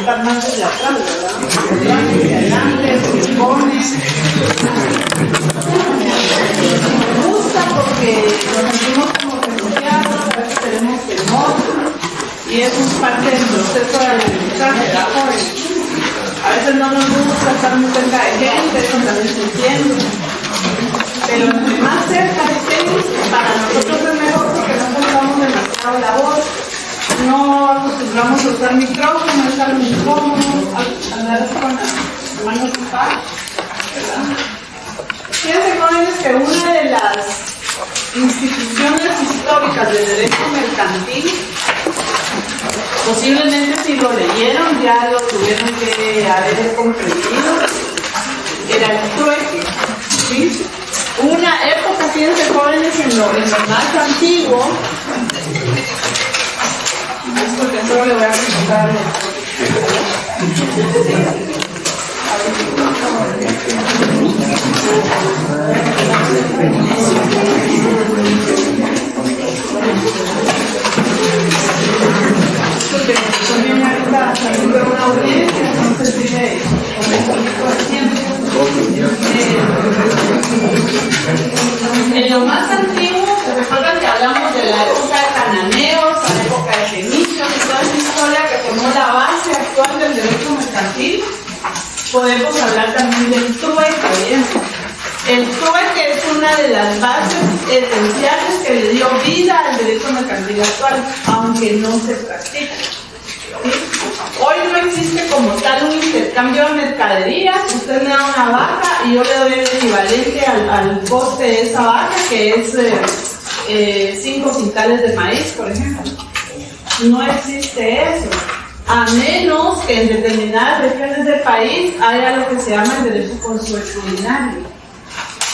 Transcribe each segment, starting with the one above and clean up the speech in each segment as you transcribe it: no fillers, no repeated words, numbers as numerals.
preguntar más desde atrás, ¿verdad? Hacia adelante, se pone. Me gusta porque nos sentimos como refugiados, a veces tenemos temor y es parte del proceso de aprendizaje, ¿verdad, jóvenes? A veces no nos gusta estar muy cerca de gente, eso también se entiende. Pero entre más cerca estemos, para nosotros es mejor porque no soltamos demasiado la voz, no acostumbramos a usar micrófono, estar muy cómodos, andar con las manos ocupadas, ¿verdad? Fíjense, jóvenes, que una de las instituciones históricas del derecho mercantil, posiblemente si lo leyeron ya lo tuvieron que haber comprendido, era el trueque, ¿sí? Una época, fíjense, jóvenes, en lo más antiguo, es porque solo le voy a preguntar. Porque también ahorita saliendo una audiencia, entonces tiene en lo más antiguo, ¿se recuerdan que hablamos de la época de cananeos, la época de fenicios y toda esa historia que formó la base actual del derecho mercantil? Podemos hablar también del trueque, ¿bien? El trueque es una de las bases esenciales que le dio vida al derecho mercantil actual, aunque no se practica. ¿Sí? Hoy no existe como tal un intercambio de mercaderías. Usted me da una vaca y yo le doy el equivalente al coste de esa vaca, que es 5 quintales de maíz, por ejemplo. No existe eso, a menos que en determinadas regiones del país haya lo que se llama el derecho consuetudinario.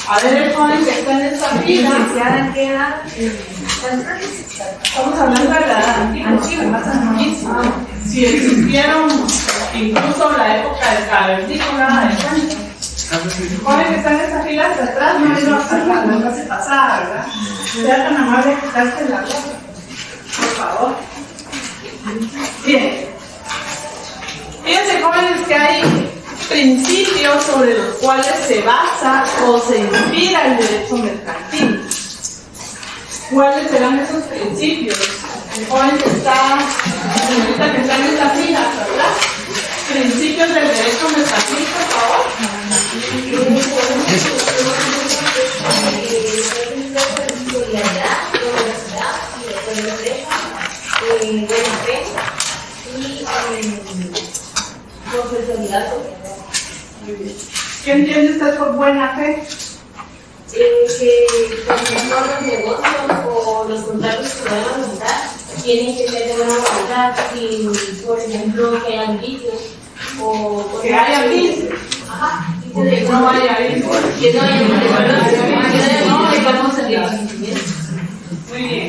A ver, el joven que está en esta fila, ¿en qué edad? estamos hablando de la edad antigua, más antigua. Si existieron incluso la época del cavernícola, de cuenta. El joven que está en esta fila hacia atrás no vino hasta la clase pasada, ¿verdad? Sea tan amable de quitarse la ropa, por favor. Bien. Fíjense, jóvenes, que hay principios sobre los cuales se basa o se inspira el derecho mercantil. ¿Cuáles serán esos principios? El joven que está, la señorita que está en esta fila, ¿verdad? Principios del derecho mercantil, por favor. ¿Qué entiende usted por buena fe? Que, por ejemplo, los negocios o los contratos que van a montar tienen que ser de buena voluntad, y, por ejemplo, que hayan vicios o que haya vicios. Ajá. Que no haya vicios. Que no haya vicios. No estamos en el. Muy bien.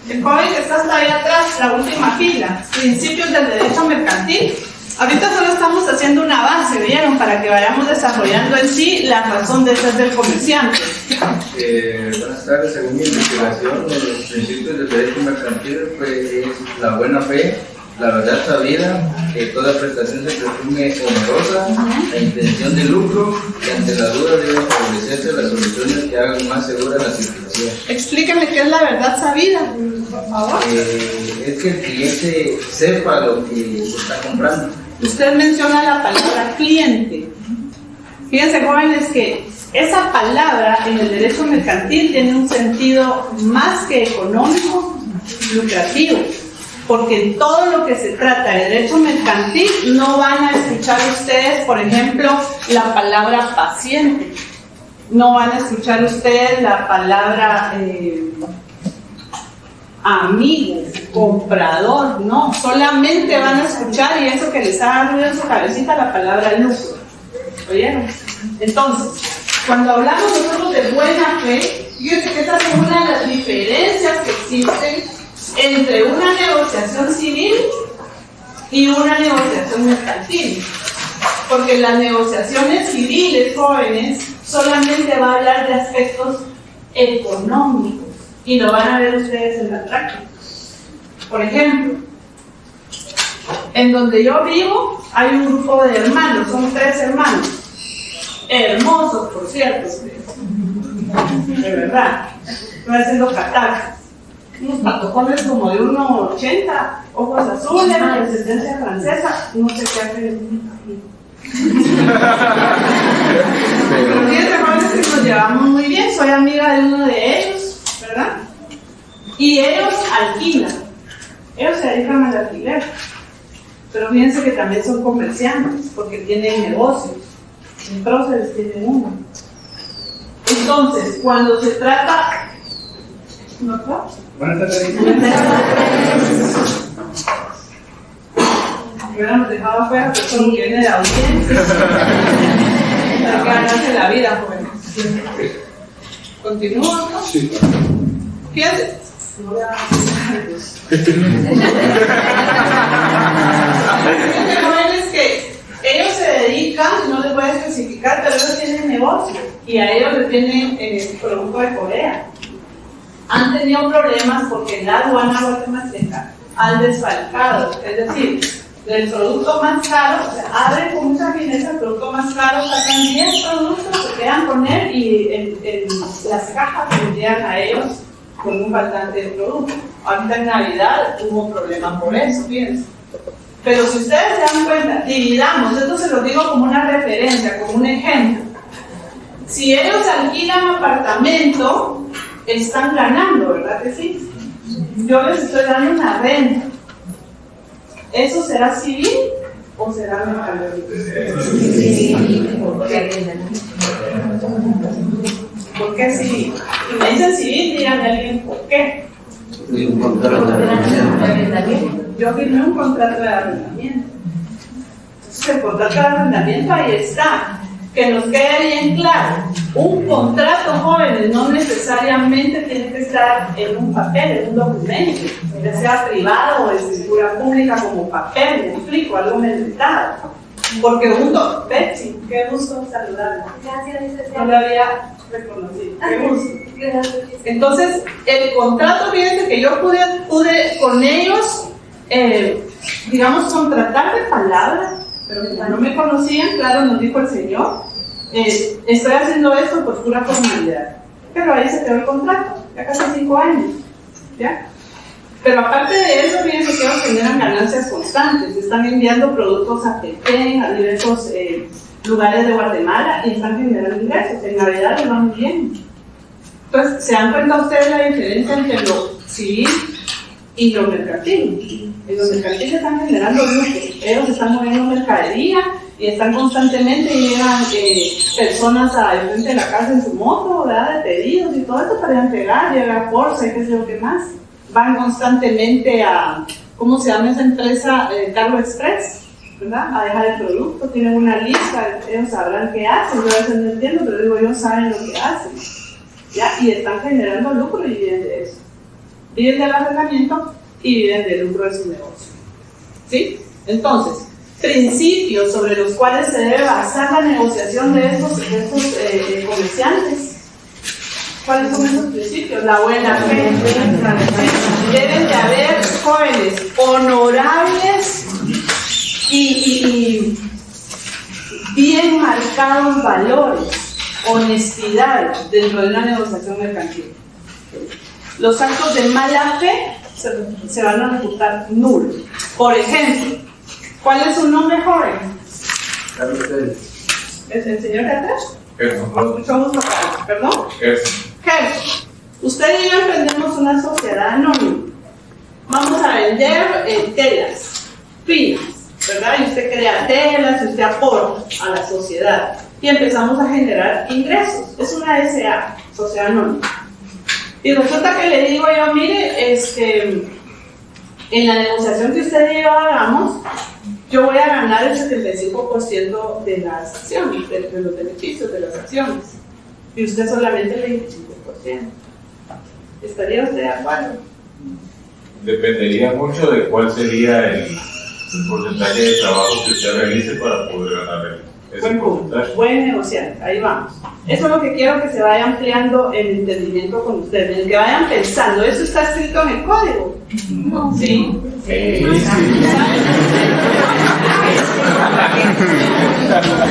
El joven que está hasta ahí atrás, la última fila, principios del derecho mercantil. Ahorita solo estamos haciendo una base, ¿vieron? Para que vayamos desarrollando en sí la razón de ser del comerciante. Buenas tardes. Según mi investigación, los principios del derecho mercantil pues, es la buena fe, la verdad sabida, que toda prestación se presume onerosa, la intención de lucro, y ante la duda deben establecerse las soluciones que hagan más segura la circulación. Explíqueme qué es la verdad sabida, por favor. Es que el cliente sepa lo que está comprando. Usted menciona la palabra cliente. Fíjense, jóvenes, que esa palabra en el derecho mercantil tiene un sentido más que económico, lucrativo. Porque en todo lo que se trata de derecho mercantil no van a escuchar ustedes, por ejemplo, la palabra paciente. No van a escuchar ustedes la palabra amigo, comprador, no. Solamente van a escuchar, y eso que les haga ruido en su cabecita, la palabra lucro. ¿Oyeron? Entonces, cuando hablamos nosotros de buena fe, fíjense que esa es una de las diferencias que existen entre una negociación civil y una negociación mercantil. Porque las negociaciones civiles, jóvenes, solamente va a hablar de aspectos económicos y lo van a ver ustedes en la práctica. Por ejemplo, En donde yo vivo hay un grupo de hermanos, son 3 hermanos. Hermosos, por cierto. De verdad. Estoy haciendo catacas. Unos patojones como de 1,80, ojos azules, descendencia francesa, no sé qué hacen. Pero fíjense, jóvenes, que nos llevamos muy bien, soy amiga de uno de ellos, ¿verdad? Y ellos alquilan, ellos se dedican al alquiler. Pero fíjense que también son comerciantes, porque tienen negocios, en Próceres tienen uno. Entonces, cuando se trata... ¿No? Buenas tardes. Hubiéramos dejado afuera, pero solo viene de audiencia. Hay que ganarse la vida, jóvenes. ¿Continúa? ¿No? Sí. Fíjense. Jóvenes que ellos se dedican, no les voy a especificar, pero ellos tienen negocio y a ellos les tienen el producto de Corea. Han tenido problemas porque la aduana guatemalteca han desfalcado, es decir, del producto más caro, o sea, abren con mucha fineza el producto más caro, sacan 10 productos, se quedan con él y en las cajas se envían a ellos con un faltante de producto. Ahorita en Navidad hubo un problema por eso, fíjense. Pero si ustedes se dan cuenta, dividamos, esto se lo digo como una referencia, como un ejemplo. Si ellos alquilan apartamento, están ganando, ¿verdad que sí? Yo les estoy dando una renta. ¿Eso será civil o será mercantil? ¿Por qué civil? Si me dicen civil, díganme a alguien por qué. Yo firmé un contrato de arrendamiento. Entonces el contrato de arrendamiento ahí está. Que nos quede bien claro, un contrato, jóvenes, no necesariamente tiene que estar en un papel, en un documento, ya sea privado o de escritura pública como papel, me explico, algo meditado. Porque Betsy, qué gusto saludarla. Gracias, no la había reconocido, qué gusto. Entonces, el contrato, fíjense que yo pude con ellos, digamos, contratar de palabra, pero no me conocían, claro, nos dijo el Señor, estoy haciendo esto por pura formalidad. Pero ahí se quedó el contrato, ya casi 5 años, ¿ya? Pero aparte de eso, fíjense que ellos generan ganancias constantes, están enviando productos a Petén, a diversos lugares de Guatemala y están generando ingresos, en Navidad les va muy bien. Entonces, ¿se dan cuenta ustedes la diferencia entre lo civil y lo mercantil? En los mercantiles están generando lucro, ellos están moviendo mercadería y están constantemente, llegan personas al frente de la casa en su moto, ¿verdad? De pedidos y todo esto para entregar, llega Forza y qué sé yo qué más. Van constantemente a, ¿cómo se llama esa empresa? Cargo Express, ¿verdad? A dejar el producto, tienen una lista, ellos sabrán qué hacen, yo a veces no entiendo, pero digo, ellos saben lo que hacen, ¿ya? Y están generando lucro y viven de eso. Viven del arrendamiento y viven del lucro de su negocio. ¿Sí? Entonces, principios sobre los cuales se debe basar la negociación de estos comerciantes. ¿Cuáles son esos principios? La buena fe. Deben de haber, jóvenes, honorables y bien marcados valores, honestidad dentro de una negociación mercantil. Los actos de mala fe se van a reputar nulos. Por ejemplo, ¿cuál es su nombre, joven? ¿Es el señor Gerson? Escuchamos acá, ¿perdón? Gerson. Usted y yo emprendemos una sociedad anónima. Vamos a vender telas finas, ¿verdad? Y usted crea telas y usted aporta a la sociedad. Y empezamos a generar ingresos. Es una SA, sociedad anónima. Y resulta que le digo yo, mire, en la negociación que usted y yo hagamos, yo voy a ganar el 75% de las acciones, de los beneficios de las acciones. Y usted solamente el 25%. ¿Estaría usted de acuerdo? Dependería mucho de cuál sería el porcentaje de trabajo que usted realice para poder ganar ese porcentaje. Buen negociante, ahí vamos. Eso es lo que quiero que se vaya ampliando el entendimiento con ustedes, que vayan pensando. ¿Eso está escrito en el código? Sí.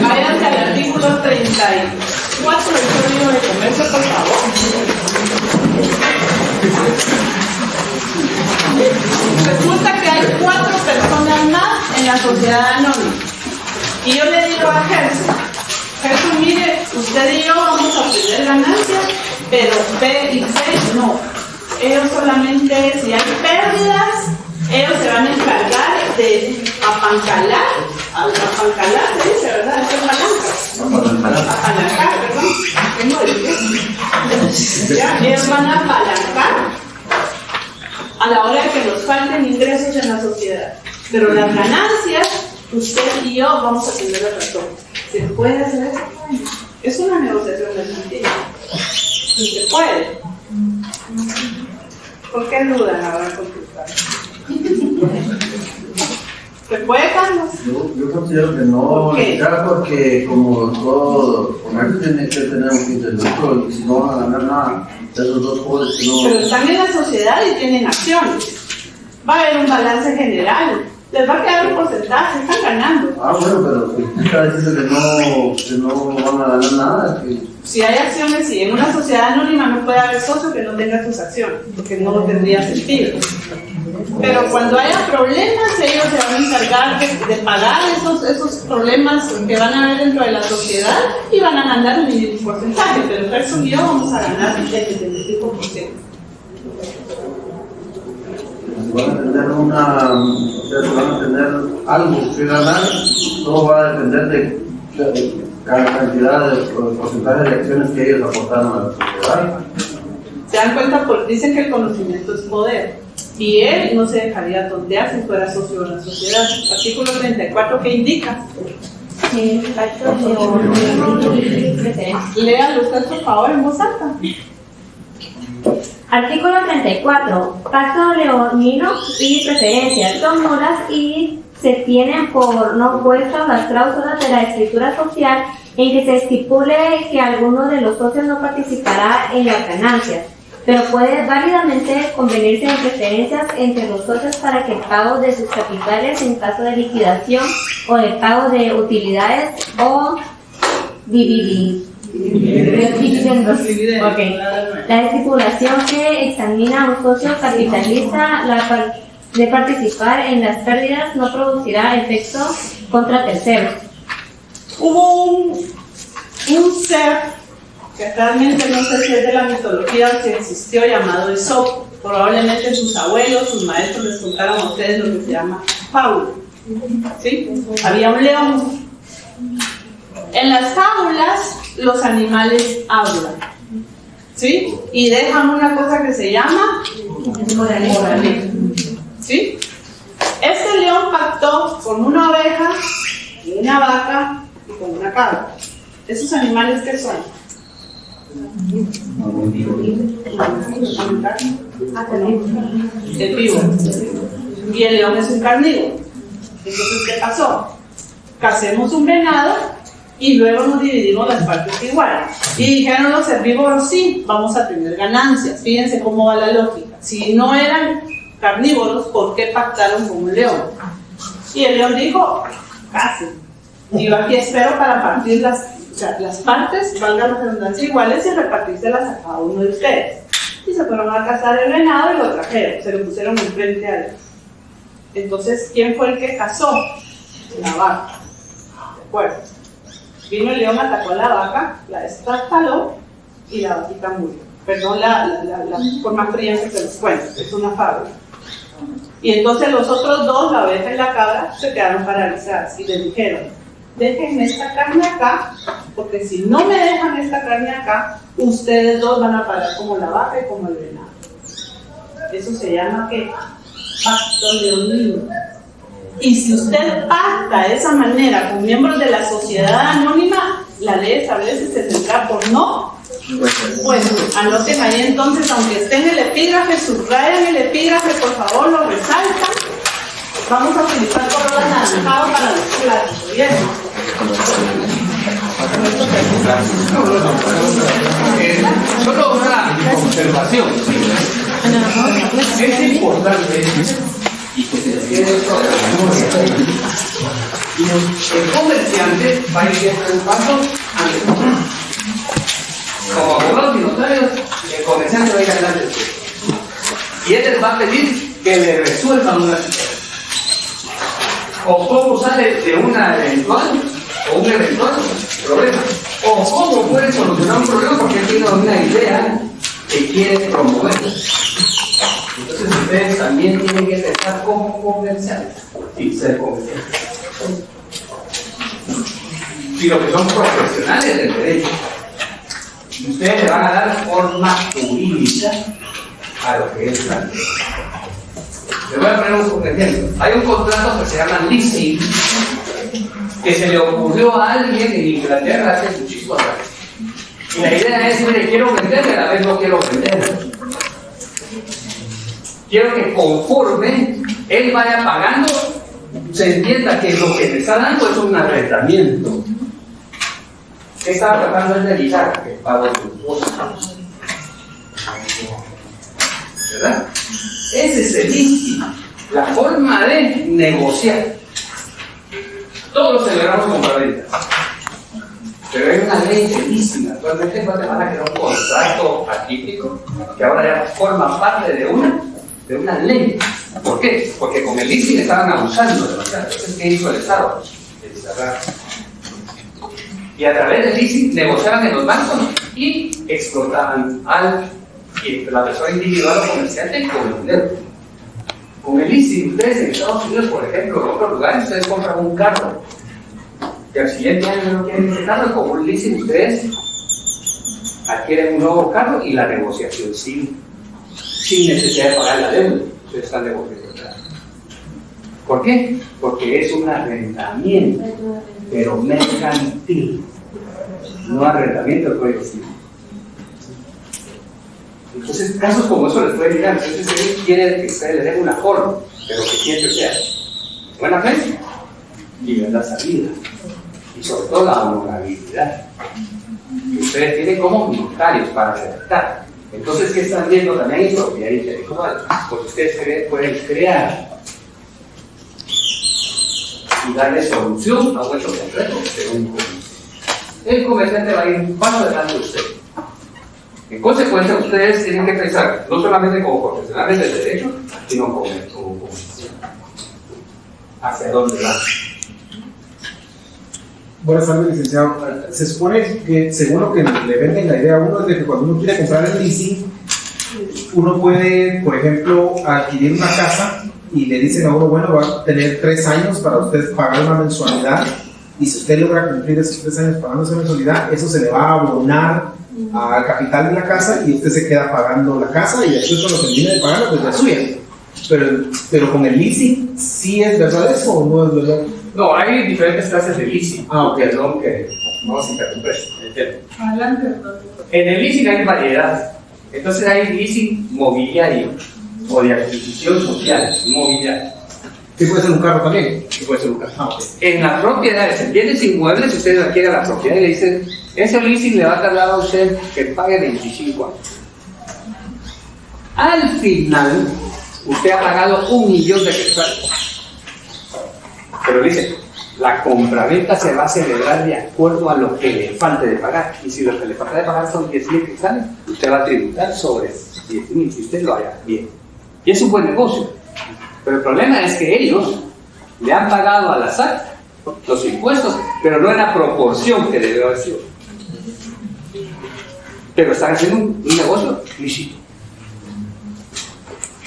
Váyanse al artículo 34 del Código de Comercio, por favor. Resulta que hay 4 personas más en la sociedad anónima. Y yo le digo a Gerson, mire, usted y yo vamos a obtener ganancias, pero B y C no. Ellos solamente, si hay pérdidas, ellos se van a encargar de apancalar, se dice, ¿verdad? Esto es palanca. Apalancar, perdón. Ya, ellos van a apalancar a la hora de que nos falten ingresos en la sociedad. Pero las ganancias, usted y yo vamos a tener la razón. ¿Se puede hacer eso? Es una negociación mercantil. Y se puede. ¿Por qué dudan ahora con tu caso? ¿Se puede, Carlos? Yo considero que no, porque como todo comercio tiene que tener un fin de lucro, y si no van a ganar nada de esos dos pobres que no. Pero están en la sociedad y tienen acciones. Va a haber un balance general. Les va a quedar un porcentaje, están ganando. Bueno, pero usted está diciendo que no van a ganar nada. Si hay acciones, si en una sociedad anónima no puede haber socio que no tenga sus acciones, porque no tendría sentido. Pero cuando haya problemas, ellos se van a encargar de pagar esos problemas que van a haber dentro de la sociedad y van a ganar un mínimo porcentaje, pero Gerson y yo vamos a ganar el 75%. Van a tener van a tener algo que ganar, todo va a depender de cada cantidad de porcentaje de acciones que ellos aportaron a la sociedad. Se dan cuenta porque dicen que el conocimiento es poder y él no se dejaría tontear si fuera socio de la sociedad. Artículo 34, ¿qué indica? Léalo usted, por favor, en voz alta. Artículo 34. Pacto leonino y preferencias son nulas y se tienen por no puestas las cláusulas de la escritura social en que se estipule que alguno de los socios no participará en las ganancias, pero puede válidamente convenirse en preferencias entre los socios para que el pago de sus capitales en caso de liquidación o el pago de utilidades o dividendos. Okay. La estipulación que examina a un socio capitalista de participar en las pérdidas no producirá efecto contra terceros. Hubo un ser que realmente no sé si es de la mitología o si existió, llamado Esopo. Probablemente sus abuelos, sus maestros les contaron a ustedes lo que se llama fábula. ¿Sí? Había un león. En las fábulas los animales hablan, ¿sí? Y dejan una cosa que se llama moraleja, ¿sí? Este león pactó con una oveja, una vaca y con una cabra. ¿Esos animales qué son? El vivo. Y el león es un carnívoro. Entonces, ¿qué pasó? Cacemos un venado y luego nos dividimos las partes iguales. Y dijeron los herbívoros, sí, vamos a tener ganancias. Fíjense cómo va la lógica. Si no eran carnívoros, ¿por qué pactaron con un león? Y el león dijo, casi. Y yo aquí espero para partir las partes, valga la redundancia, iguales y repartírselas a cada uno de ustedes. Y se fueron a cazar el venado y lo trajeron, se lo pusieron enfrente a él. Entonces, ¿quién fue el que cazó? La vaca. ¿De acuerdo? Vino el león, atacó a la vaca, la destartaló y la vaquita murió. Perdón la forma fría que se los cuento, es una fábula. Y entonces los otros dos, la oveja y la cabra, se quedaron paralizadas y les dijeron, déjenme esta carne acá, porque si no me dejan esta carne acá, ustedes dos van a parar como la vaca y como el venado. Eso se llama ¿qué? Pacto leonino. Y si usted pacta de esa manera con miembros de la sociedad anónima, la ley establece que se tendrá por no. Bueno, anoten ahí entonces, aunque esté en el epígrafe, subrayen el epígrafe, por favor, lo resaltan. Vamos a utilizar color anaranjado para los plásticos, ¿bien? Solo una observación. Es importante y Y el comerciante va a ir siempre un paso antes. Como abogados y notarios, el comerciante va a ir adelante de usted. Y él les va a pedir que le resuelvan una situación. O cómo sale de una eventual o un eventual problema. O cómo puede solucionar un problema porque él tiene una idea que quiere promover. Entonces ustedes también tienen que pensar como comerciantes y ser comerciantes. Y lo que son profesionales del derecho, ustedes le van a dar forma jurídica a lo que es la ley. Les voy a poner un ejemplo. Hay un contrato que se llama leasing, que se le ocurrió a alguien en Inglaterra hace muchísimos años. Y la idea es, mire, quiero vender y a la vez no quiero vender. Quiero que conforme él vaya pagando, se entienda que lo que le está dando es un arrendamiento. ¿Qué estaba tratando de evitar? Que pago sus costos. ¿Verdad? Ese es el leasing, la forma de negociar. Todos lo celebramos con compraventa. Pero hay una ley de leasing. Actualmente en Guatemala queda un contrato atípico que ahora ya forma parte de una ley. ¿Por qué? Porque con el leasing estaban abusando demasiado. Entonces, ¿qué hizo el Estado? El cerrar. Y a través del leasing negociaban en los bancos y explotaban a la persona individual o comerciante con el dinero. Con el leasing, ustedes en Estados Unidos, por ejemplo, en otros lugares, ustedes compran un carro. Y al siguiente año no quieren ese carro, y con un leasing ustedes adquieren un nuevo carro y la negociación sin necesidad de pagar la deuda. Ustedes están negociando. ¿Por qué? Porque es un arrendamiento, pero mercantil, no arrendamiento del Código Civil. Entonces, casos como eso les puede llegar. Entonces, él quiere que ustedes le den una forma, pero que siempre sea buena fe y verdad salida. Y sobre todo la honorabilidad. Que ustedes tienen como notarios para redactar. Entonces, ¿qué están viendo también en propiedad intelectual? Porque ustedes pueden crear y darle solución a un hecho concreto de un comerciante. El comerciante va a ir un paso adelante de usted. En consecuencia, ustedes tienen que pensar no solamente como profesionales del derecho, sino como comerciantes. ¿Hacia dónde van? Buenas tardes, licenciado. Se supone que, según lo que le venden la idea a uno, es de que cuando uno quiere comprar el leasing, uno puede, por ejemplo, adquirir una casa y le dicen a uno, bueno, va a tener 3 años para usted pagar una mensualidad, y si usted logra cumplir esos 3 años pagando esa mensualidad, eso se le va a abonar al capital de la casa y usted se queda pagando la casa y después cuando termine de pagarla, pues ya es suya. Pero con el leasing, ¿sí es verdad eso o no es verdad? No, hay diferentes clases de leasing. Ok. Perdón que vamos a interrumpir. Adelante. En el leasing hay variedad. Entonces hay leasing mobiliario o de adquisición social, mobiliario. ¿Sí puede ser un carro también? Que puede ser un caso. En las propiedades, en bienes inmuebles, ustedes adquieren la propiedad y le dicen, ese leasing le va a tardar a usted que pague 25 años. Al final, usted ha pagado 1 millón de quetzales. Pero dice, la compraventa se va a celebrar de acuerdo a lo que le falte de pagar. Y si lo que le falta de pagar son 10,000 quetzales, usted va a tributar sobre 10,000 si usted lo haga bien. Y es un buen negocio. Pero el problema es que ellos le han pagado a la SAC los impuestos, pero no en la proporción que debió haber sido. Pero están haciendo un negocio lícito.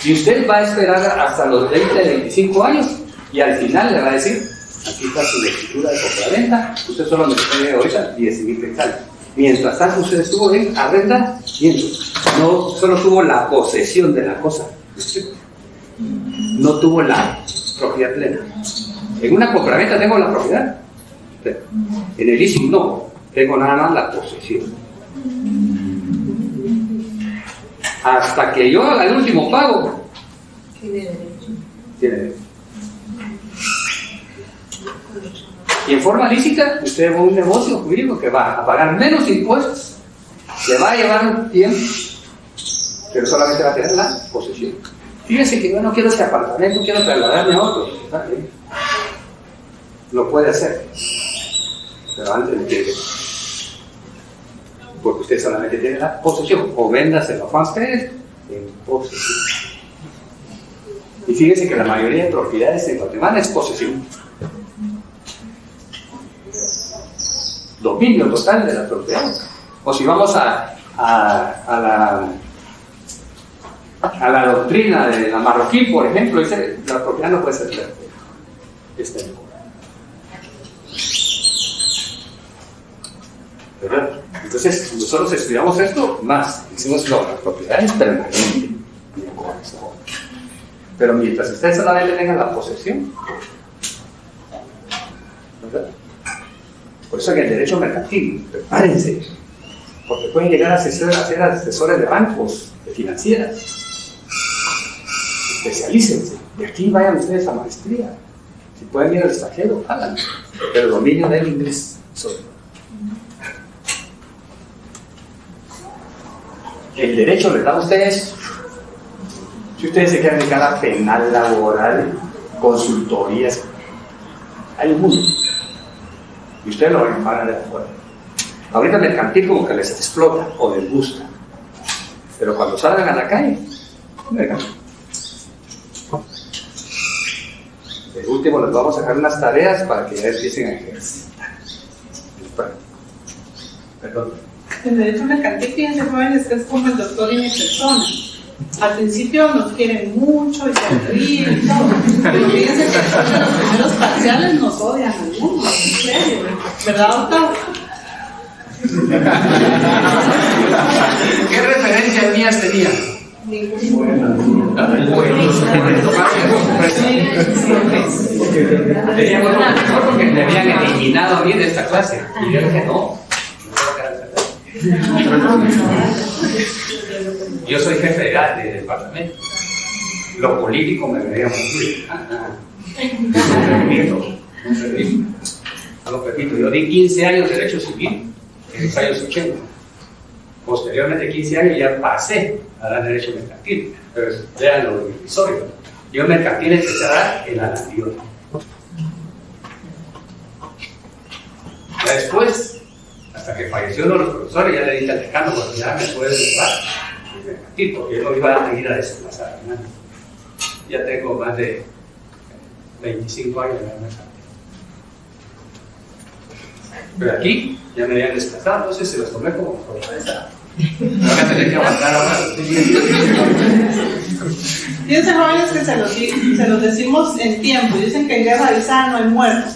Y usted va a esperar hasta los 20, 25 años y al final le va a decir, aquí está su escritura de compraventa, usted solo me puede ahorita 10,000 quetzales. Mientras tanto usted estuvo en arrendamiento, no solo tuvo la posesión de la cosa, no tuvo la propiedad plena. En una compraventa tengo la propiedad, en el leasing no, tengo nada más la posesión. Hasta que yo haga el último pago, tiene derecho. Y en forma lícita, usted va a un negocio jurídico que va a pagar menos impuestos, le va a llevar un tiempo, pero solamente va a tener la posesión. Fíjense que yo no quiero este apartamento, quiero trasladarme a otro. lo puede hacer, pero antes de que, porque usted solamente tiene la posesión, o véndaselo a ustedes en posesión. Y fíjense que la mayoría de propiedades en Guatemala es posesión. Dominio total de la propiedad. O si vamos a la doctrina de la Marroquí, por ejemplo, dice la propiedad no puede ser perpetua. ¿Verdad? Entonces, nosotros estudiamos esto más. Decimos, no, la propiedad es permanente. Pero mientras ustedes solamente tengan la posesión, ¿verdad? Por eso en el derecho mercantil, prepárense, porque pueden llegar a ser asesores de bancos, de financieras. Especialícense. Y aquí vayan ustedes a maestría. Si pueden ir al extranjero, háganlo. Pero dominio del inglés sobre todo. El derecho les da a ustedes, si ustedes se quieren dedicar a penal, laboral, consultorías, hay un mundo. Y ustedes lo van a pagar de afuera. Ahorita el mercantil como que les explota o les gusta. Pero cuando salgan a la calle, vengan. De último les vamos a dejar unas tareas para que ya empiecen a ejercitar. Perdón. El derecho mercantil, fíjense, jóvenes, que es como el doctor y mi persona. Al principio nos quieren mucho y se ríen y todo, pero fíjense que después de los primeros parciales nos odian al mundo, en serio, ¿verdad, doctor? ¿Qué referencias mías tenían? Teníamos lo mejor porque me habían eliminado a mí de esta clase. Y yo dije, no. Yo soy jefe de departamento. Lo político me veía muy bien. No lo permito. Yo di 15 años de derecho civil en los años 80. Posteriormente, 15 años, ya pasé a dar derecho mercantil. Pero vean lo divisorio. Yo mercantil empecé a dar en la anterior. Ya después, hasta que falleció uno de los profesores, ya le dije al decano, porque ya me puedes llevar el mercantil, porque yo no iba a ir a desplazar. ¿No? Ya tengo más de 25 años en el mercantil. Pero aquí ya me habían desplazado, entonces se los tomé como sorpresa. Voy a tener que aguantar ahora. Fíjense, jóvenes, que se los decimos en tiempo. Dicen que en guerra avisada no hay muertos.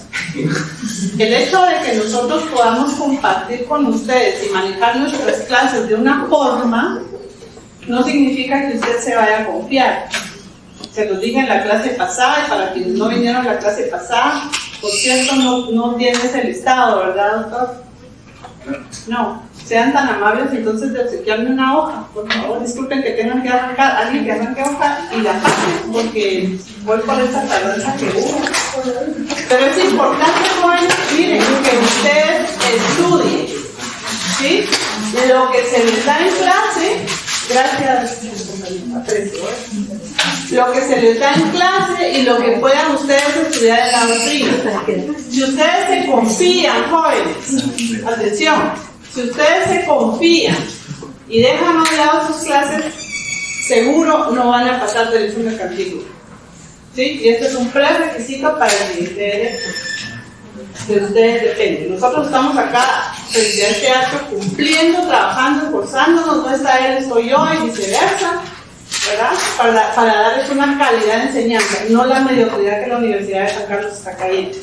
El hecho de que nosotros podamos compartir con ustedes y manejar nuestras clases de una forma no significa que usted se vaya a confiar. Se los dije en la clase pasada, y para quienes no vinieron a la clase pasada, por cierto, no tiene ese listado, ¿verdad, doctor? No. Sean tan amables entonces de obsequiarme una hoja, por favor. Disculpen que tengan que arrancar, alguien que arranque hoja y la pase, porque voy por esa tardanza que hubo. Pero es importante, jóvenes, miren, que ustedes estudien, ¿sí? Lo que se les da en clase, gracias, aprecio, lo que se les da en clase y lo que puedan ustedes estudiar en la doctrina. Si ustedes se confían, jóvenes, atención. Si ustedes se confían y dejan a un lado sus clases, seguro no van a pasar derecho mercantil. ¿Sí? Y este es un prerequisito para el siguiente derecho. De ustedes depende. Nosotros estamos acá, frente a este acto, cumpliendo, trabajando, esforzándonos. No está él, estoy yo y viceversa, ¿verdad? Para darles una calidad de enseñanza, no la mediocridad que la Universidad de San Carlos está cayendo.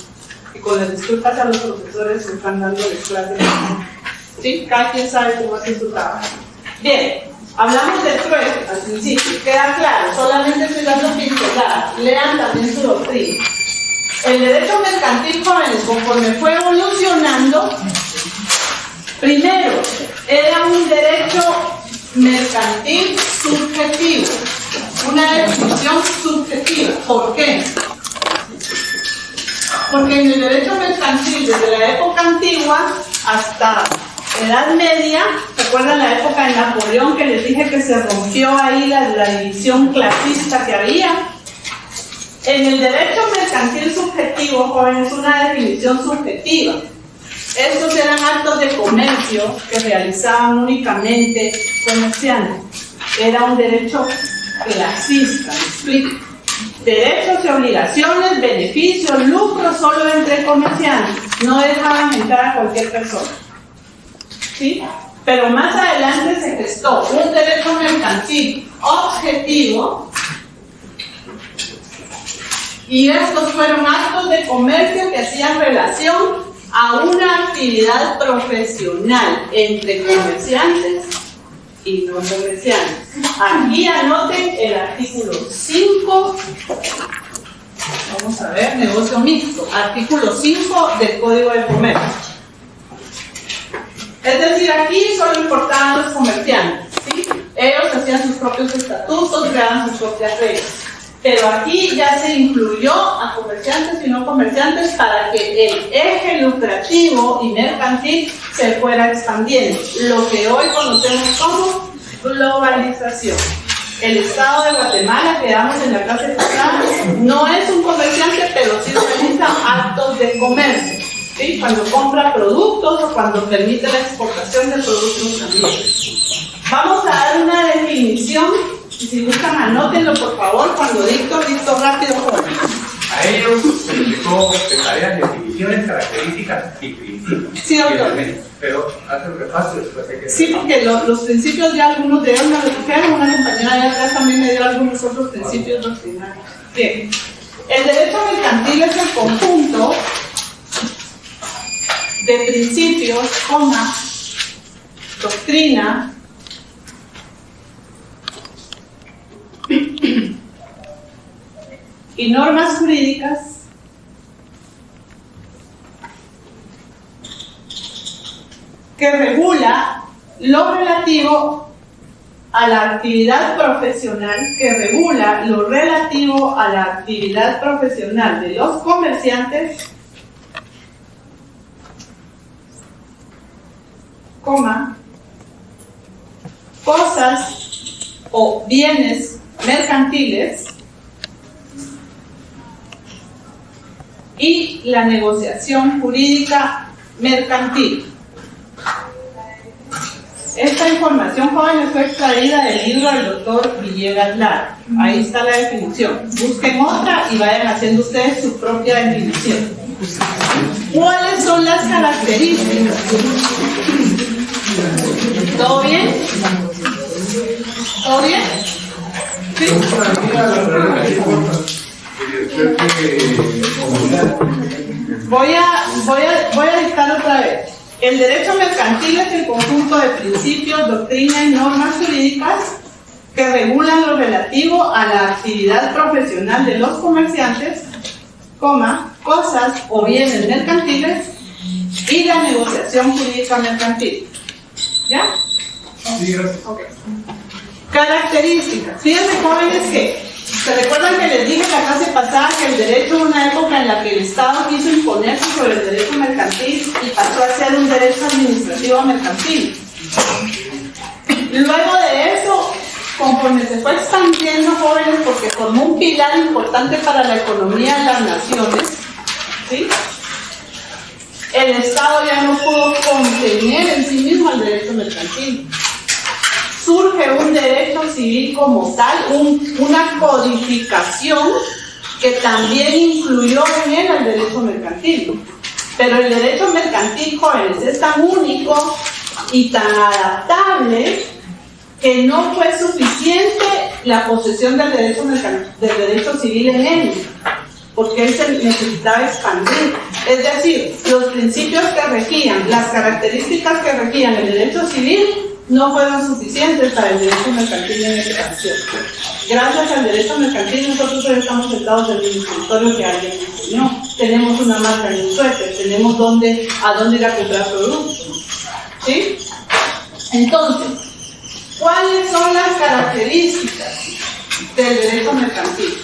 Y con las disculpas a los profesores que están dando las clases. ¿Sí? Cada quien sabe cómo hacer su trabajo. Bien, hablamos del trueque al principio, queda claro, solamente estoy dando pinceladas, lean también su doctrina. El derecho mercantil, jóvenes, conforme fue evolucionando, primero, era un derecho mercantil subjetivo, una definición subjetiva. ¿Por qué? Porque en el derecho mercantil, desde la época antigua hasta Edad Media, ¿recuerdan la época de Napoleón que les dije que se rompió ahí la división clasista que había? En el derecho mercantil subjetivo, jóvenes, es una definición subjetiva. Estos eran actos de comercio que realizaban únicamente comerciantes. Era un derecho clasista, ¿me explico? Derechos y obligaciones, beneficios, lucros solo entre comerciantes. No dejaban entrar a cualquier persona. ¿Sí? Pero más adelante se gestó un derecho mercantil objetivo y estos fueron actos de comercio que hacían relación a una actividad profesional entre comerciantes y no comerciantes. Aquí anoten el artículo 5, vamos a ver, negocio mixto, artículo 5 del Código de Comercio. Es decir, aquí solo importaban los comerciantes, ¿sí? Ellos hacían sus propios estatutos, creaban sus propias reglas. Pero aquí ya se incluyó a comerciantes y no comerciantes para que el eje lucrativo y mercantil se fuera expandiendo. Lo que hoy conocemos como globalización. El Estado de Guatemala, que damos en la clase pasada, no es un comerciante, pero sí realiza actos de comercio. ¿Sí? Cuando compra productos o cuando permite la exportación de productos también. Vamos a dar una definición, y si gustan anótenlo por favor, cuando dicto rápido. A ellos se les dejó varias definiciones, características y principios. Sí, doctor. Pero hace un repaso y después hay que... Sí, porque los principios ya algunos de ellos me lo dijeron, una compañera de atrás también me dio algunos otros principios doctrinarios. Bien, el derecho mercantil es el conjunto de principios, doctrina, y normas jurídicas que regula lo relativo a la actividad profesional, de los comerciantes, cosas o bienes mercantiles y la negociación jurídica mercantil. Esta información, jóvenes, fue extraída del libro del doctor Villegas Lara. Ahí está la definición. Busquen otra y vayan haciendo ustedes su propia definición. ¿Cuáles son las características? ¿Todo bien? ¿Todo bien? ¿Sí? Voy a dictar otra vez. El derecho mercantil es el conjunto de principios, doctrinas y normas jurídicas que regulan lo relativo a la actividad profesional de los comerciantes, cosas o bienes mercantiles y la negociación jurídica mercantil. ¿Ya? Sí, gracias. Okay. Características. Fíjense, jóvenes, que ¿se recuerdan que les dije en la clase pasada que el derecho es una época en la que el Estado quiso imponerse sobre el derecho mercantil y pasó a ser un derecho administrativo mercantil? Luego de eso, conforme se fue expandiendo, jóvenes, porque formó un pilar importante para la economía de las naciones, ¿sí? El Estado ya no pudo contener en sí mismo el derecho mercantil. Surge un derecho civil como tal, una codificación que también incluyó en él el derecho mercantil. Pero el derecho mercantil, jóvenes, es tan único y tan adaptable que no fue suficiente la posesión del derecho civil en él, porque él se necesitaba expandir. Es decir, los principios que regían, las características que regían el derecho civil no fueron suficientes para el derecho mercantil en expansión. Gracias al derecho mercantil nosotros hoy estamos sentados en el escritorio que alguien enseñó. Tenemos una marca en un suéter, tenemos a dónde ir a comprar productos. ¿Sí? Entonces, ¿cuáles son las características del derecho mercantil?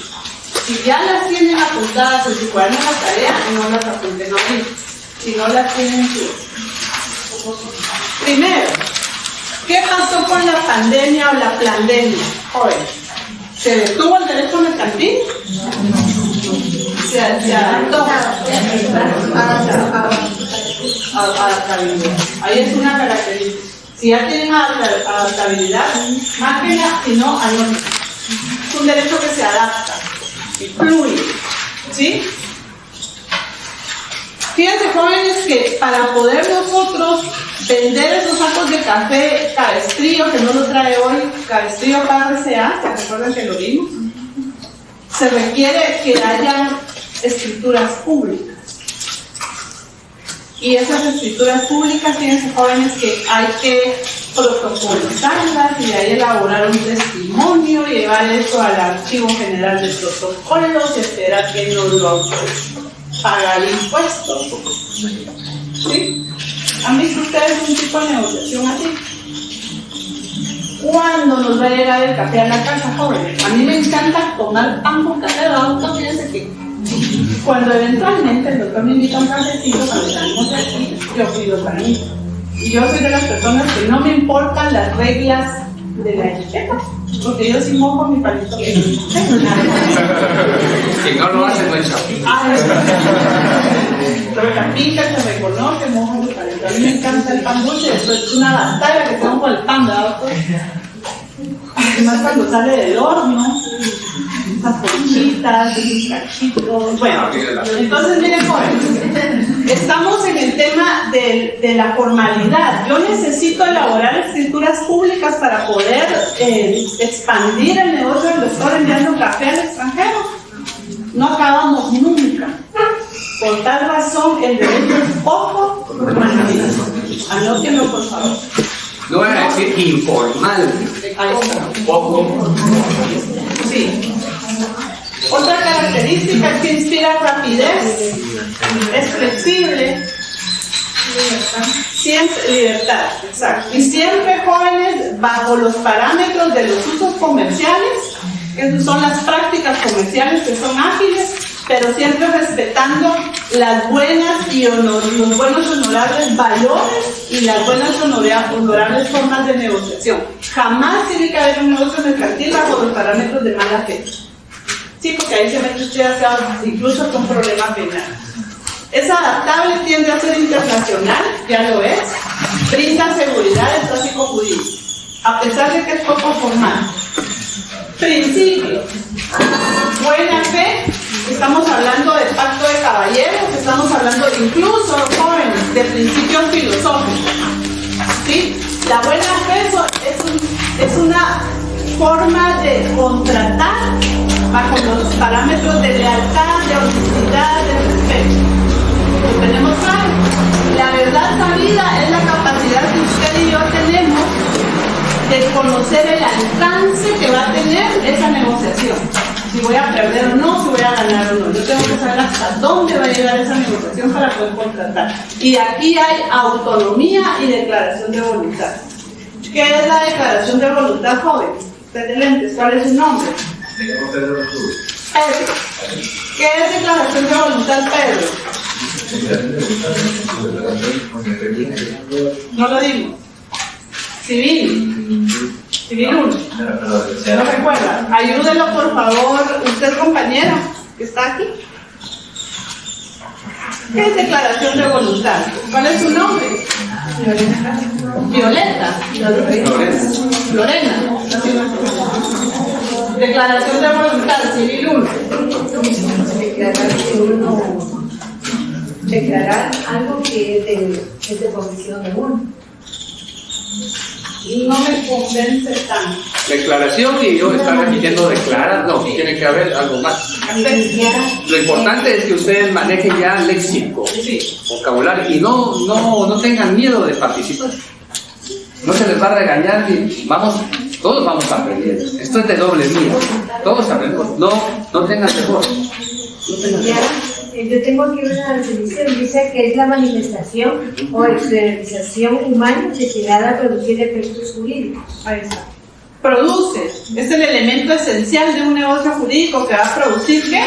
Si ya las tienen apuntadas en su cuaderno de tarea, no las apunten aquí. Si no las tienen en su... Primero, ¿qué pasó con la pandemia o la plandemia? Joven, ¿se detuvo el derecho mercantil? se adaptó. Adaptabilidad. Ahí es una característica. Si ya tienen adaptabilidad, máquina, si no, anónima. Es un derecho que se adapta y fluye. ¿Sí? Fíjense, jóvenes, que para poder nosotros vender esos sacos de café Cabestrillo, que no lo trae hoy, Cabestrillo KRCA, ¿se recuerdan que lo vimos? Se requiere que haya escrituras públicas. Y esas escrituras públicas, fíjense, jóvenes, que hay que protocolizarlas y de ahí elaborar un testimonio, llevar eso al Archivo General de Protocolos y esperar que nos lo autoricen. Pagar impuestos. ¿Sí? ¿Han visto ustedes un tipo de negociación así? ¿Cuándo nos va a llegar el café a la casa, jóvenes? A mí me encanta tomar pan con café, doctor, fíjense que cuando eventualmente el doctor me invita a un cafecito, cuando salimos de aquí, yo pido para mí. Y yo soy de las personas que no me importan las reglas de la etiqueta, porque yo sí mojo mi palito. Si no lo hace, no es chapita. Pero chapita se reconoce, mojo mi palito. A mí me encanta el pan dulce, después es una batalla que tengo con el pan, ¿verdad? Además cuando sale del horno, esas conchitas, esos cachitos. Bueno, entonces miren, jóvenes, estamos en el tema de la formalidad. Yo necesito elaborar escrituras públicas para poder expandir el negocio del doctor enviando café al extranjero. No acabamos nunca. Por tal razón, el derecho es poco formalidad. Anótenlo, por favor. No voy a decir informal. Ahí está. Poco. Sí. Otra característica es que inspira rapidez, es flexible, siempre libertad, exacto. Y siempre, jóvenes, bajo los parámetros de los usos comerciales, que son las prácticas comerciales que son ágiles, pero siempre respetando las buenas y los buenos honorables valores y las buenas honorables formas de negociación. Jamás tiene que haber un negocio mercantil bajo los parámetros de mala fe. Sí, porque ahí se mete usted hacia incluso con problema penal. Es adaptable, tiende a ser internacional, ya lo es. Brinda seguridad al tráfico jurídico, a pesar de que es poco formal. Principios. Buena fe. Estamos hablando de pacto de caballeros, estamos hablando incluso, jóvenes, de principios filosóficos. ¿Sí? La buena fe es una forma de contratar bajo los parámetros de lealtad, de honestidad, de respeto. Lo tenemos claro. La verdad sabida es la capacidad que usted y yo tenemos de conocer el alcance que va a tener esa negociación. Si voy a perder o no, si voy a ganar o no. Yo tengo que saber hasta dónde va a llegar esa negociación para poder contratar. Y aquí hay autonomía y declaración de voluntad. ¿Qué es la declaración de voluntad, joven? Usted de lentes, ¿cuál es su nombre? Pedro. ¿Qué es declaración de voluntad, Pedro? No lo digo. Civil 1. ¿No recuerda? Ayúdelo, por favor, usted, compañera, que está aquí. ¿Qué es declaración de voluntad? ¿Cuál es su nombre? Violeta. Lorena. Declaración de voluntad, civil 1. Declarar algo que es de posición de uno. No me convence tanto. Declaración y yo estar repitiendo declarar, no, tiene que haber algo más. Lo importante es que ustedes manejen ya léxico, vocabulario y no tengan miedo de participar. No se les va a regañar y todos vamos a aprender. Esto es de doble vía. Todos aprendemos. No tengan temor. Yo tengo aquí una definición, dice que es la manifestación o exteriorización humana destinada a producir efectos jurídicos. Ahí está. Produce, es el elemento esencial de un negocio jurídico que va a producir ¿qué?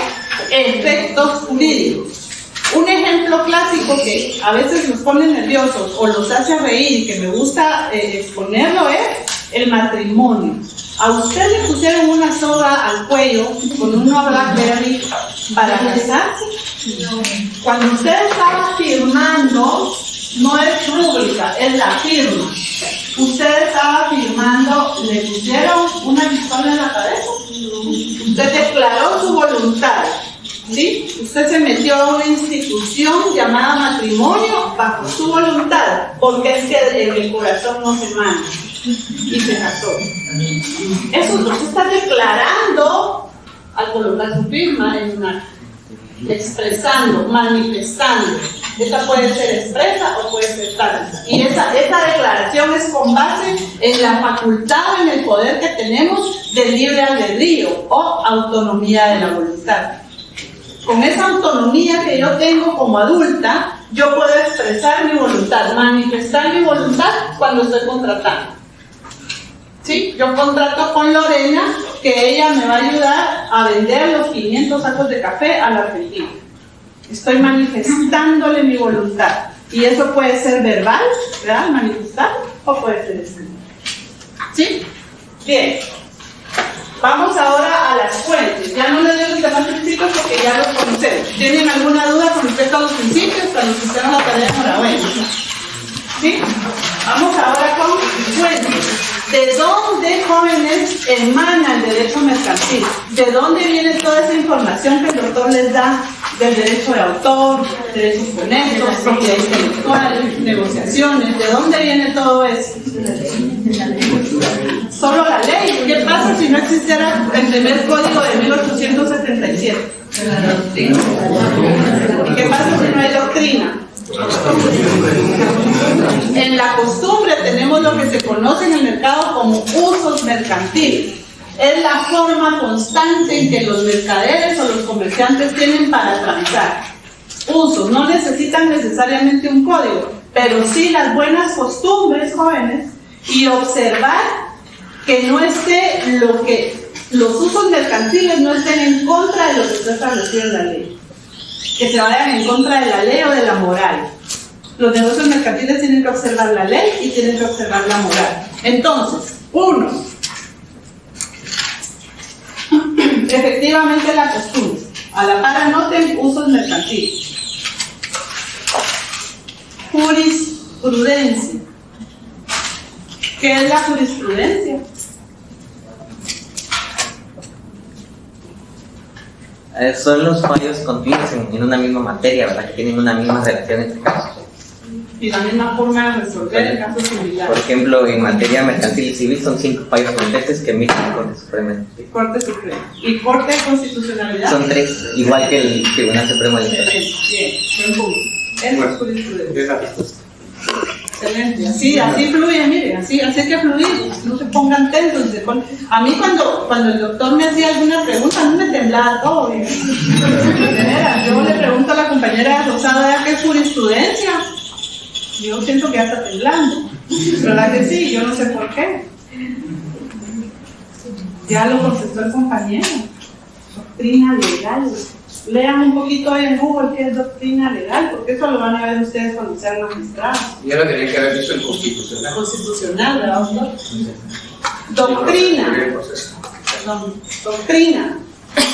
Efectos jurídicos. Un ejemplo clásico que a veces nos pone nerviosos o los hace reír y que me gusta exponerlo es el matrimonio. ¿A usted le pusieron una soga al cuello con una BlackBerry para casarse? Cuando usted estaba firmando, no es rúbrica, es la firma. Usted estaba firmando, ¿le pusieron una pistola en la cabeza? Usted declaró su voluntad, ¿sí? Usted se metió a una institución llamada matrimonio bajo su voluntad, porque es que el corazón no se manda, y se casó. Eso usted está declarando al colocar su firma en una, expresando, manifestando. Esta puede ser expresa o puede ser tácita. Y esa declaración es con base en la facultad, en el poder que tenemos del libre albedrío o autonomía de la voluntad. Con esa autonomía que yo tengo como adulta, yo puedo expresar mi voluntad, manifestar mi voluntad cuando estoy contratando. ¿Sí? Yo contrato con Lorena que ella me va a ayudar a vender los 500 sacos de café a la Argentina. Estoy manifestándole mi voluntad. Y eso puede ser verbal, ¿verdad? Manifestar, o puede ser escrito. ¿Sí? Bien. Vamos ahora a las fuentes. Ya no les digo los demás principios porque ya los conocemos. ¿Tienen alguna duda con respecto a los principios? Cuando se hicieron la tarea, enhorabuena. ¿Sí? Vamos ahora con fuentes. ¿De dónde, jóvenes, emana el derecho mercantil? ¿De dónde viene toda esa información que el doctor les da del derecho de autor, derechos conexos, propiedad intelectual, negociaciones? ¿De dónde viene todo eso? Solo la ley. ¿Qué pasa si no existiera el primer código de 1877? ¿Y qué pasa si no hay doctrina? En la costumbre tenemos lo que se conoce en el mercado como usos mercantiles. Es la forma constante en que los mercaderes o los comerciantes tienen para transar. Usos, no necesitan necesariamente un código, pero sí las buenas costumbres, jóvenes, y observar que no esté los usos mercantiles no estén en contra de lo que está establecido en la ley. Que se vayan en contra de la ley o de la moral. Los negocios mercantiles tienen que observar la ley y tienen que observar la moral. Entonces, 1. Efectivamente la costumbre. A la par anoten usos mercantiles. Jurisprudencia. ¿Qué es la jurisprudencia? Son los fallos continuos en una misma materia, ¿verdad? Que tienen una misma relación entre casos. Y la misma forma de resolver en casos similares. Por ejemplo, en materia mercantil y civil son 5 fallos contextos que emite la Corte Suprema. Corte Suprema. ¿Y Corte de Constitucionalidad? Son 3, igual que el Tribunal Supremo Electoral. Bien, buen punto. Eso es jurisprudencia. Excelente, así fluye, miren, así hay que fluir, no se pongan tensos. A mí cuando el doctor me hacía alguna pregunta, a mí me temblaba todo. Yo le pregunto a la compañera Rosada, ¿qué es jurisprudencia? Yo siento que ya está temblando, ¿verdad que sí? Yo no sé por qué. Ya lo contestó el compañero. Doctrina legal. Lean un poquito ahí en Google qué es doctrina legal, porque eso lo van a ver ustedes cuando sean magistrados. Ya lo tenía que haber visto en constitucional. Constitucional, ¿verdad, doctor? Doctrina. Perdón. Doctrina.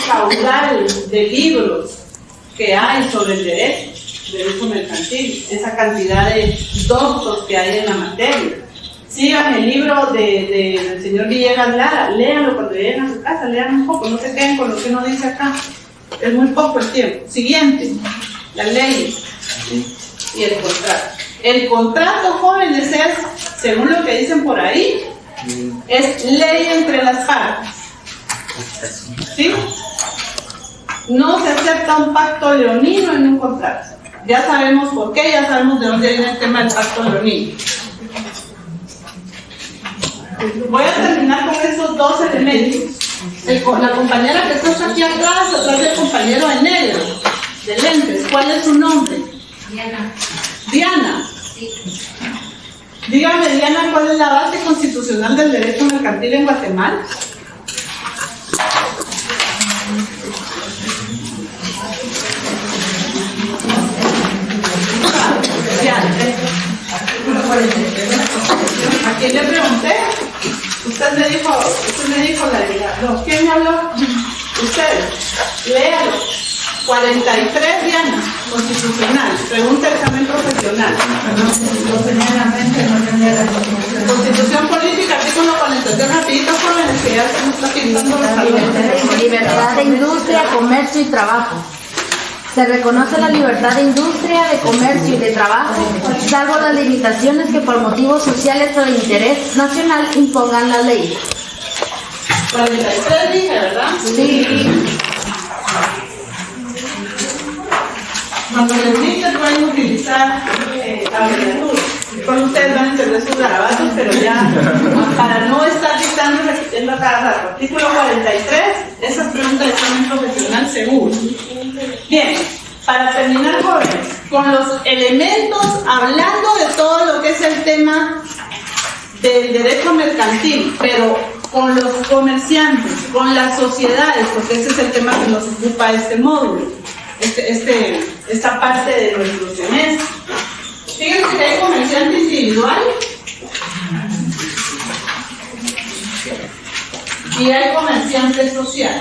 Caudal de libros que hay sobre el derecho mercantil, esa cantidad de doctos que hay en la materia. Sigan el libro del señor Villegas Lara, léanlo cuando lleguen a su casa, lean un poco, no se queden con lo que uno dice acá. Es muy poco el tiempo. Siguiente, la ley y el contrato. El contrato, jóvenes, es, según lo que dicen por ahí, es ley entre las partes. ¿Sí? No se acepta un pacto leonino en un contrato. Ya sabemos por qué, ya sabemos de dónde viene el tema del pacto leonino. Voy a terminar con esos 2 elementos. La compañera que está aquí atrás del compañero de negro, de lentes, ¿cuál es su nombre? Diana. Diana. Sí. Dígame, Diana, ¿cuál es la base constitucional del derecho mercantil en Guatemala? ¿A quién le pregunté? Usted me dijo la idea. No, ¿quién me habló? Ustedes. Léalo. 43, Diana, constitucional. Pregunta de examen profesional. No tenía en la mente, no tenía la constitución. Constitución política, artículo 43, rapidito, jóvenes, que ya se nos está pintando los salones. Libertad de industria, comercio y trabajo. Se reconoce la libertad de industria, de comercio y de trabajo, salvo las limitaciones que por motivos sociales o de interés nacional impongan las leyes. 43 dije, ¿verdad? Sí. Cuando les dice pueden utilizar abreviaturas. Con ustedes van a entender sus garabatos, pero ya para no estar dictando y repitiendo cada rato. Artículo 43, esa es pregunta de examen profesional seguro. Bien, para terminar, jóvenes, con los elementos, hablando de todo lo que es el tema del derecho mercantil, pero con los comerciantes, con las sociedades, porque ese es el tema que nos ocupa este módulo, esta parte de nuestro semestre. Fíjense que hay comerciante individual y hay comerciante social.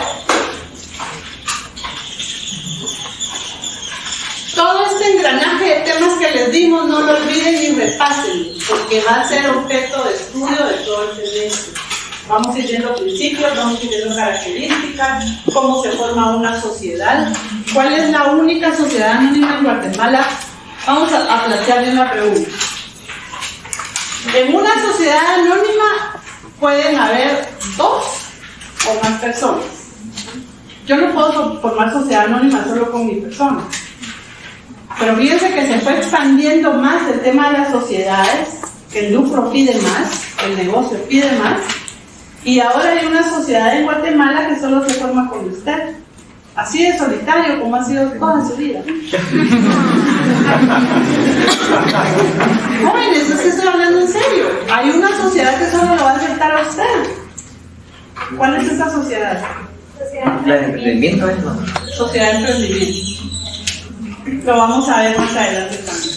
Todo este engranaje de temas que les dimos, no lo olviden y repasen, porque va a ser objeto de estudio de todo el semestre. Vamos a ir viendo principios, vamos a ir viendo características, cómo se forma una sociedad, cuál es la única sociedad anónima en Guatemala. Vamos a plantearle una pregunta. En una sociedad anónima pueden haber 2 o más personas. Yo no puedo formar sociedad anónima solo con mi persona. Pero fíjense que se fue expandiendo más el tema de las sociedades, que el lucro pide más, el negocio pide más, y ahora hay una sociedad en Guatemala que solo se forma con usted. Así de solitario como ha sido toda su vida. Jóvenes, es que estoy hablando en serio. Hay una sociedad que solo lo va a aceptar a usted. ¿Cuál es esa sociedad? La de emprendimiento es, ¿no? Sociedad de emprendimiento. Lo vamos a ver más adelante también.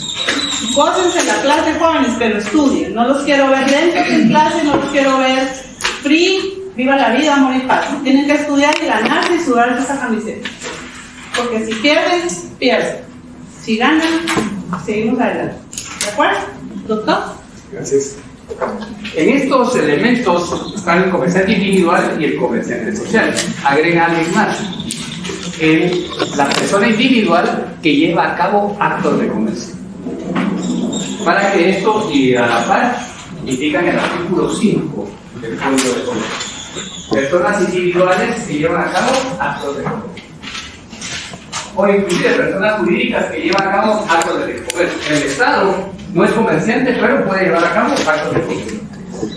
Gócense la clase, jóvenes, pero estudien. No los quiero ver lentos en clase, no los quiero ver free. Viva la vida, amor y paz. Tienen que estudiar y ganarse y sudar esa camiseta. Porque si pierden, pierden. Si ganan, seguimos adelante. ¿De acuerdo? ¿Doctor? Gracias. En estos elementos están el comerciante individual y el comerciante social. Agrega alguien más. La persona individual que lleva a cabo actos de comercio. Para que esto, y a la par, indican el artículo 5 del Código de Comercio. Personas individuales que llevan a cabo actos de comercio. O inclusive personas jurídicas que llevan a cabo actos de comercio. El Estado no es comerciante, pero puede llevar a cabo actos de comercio.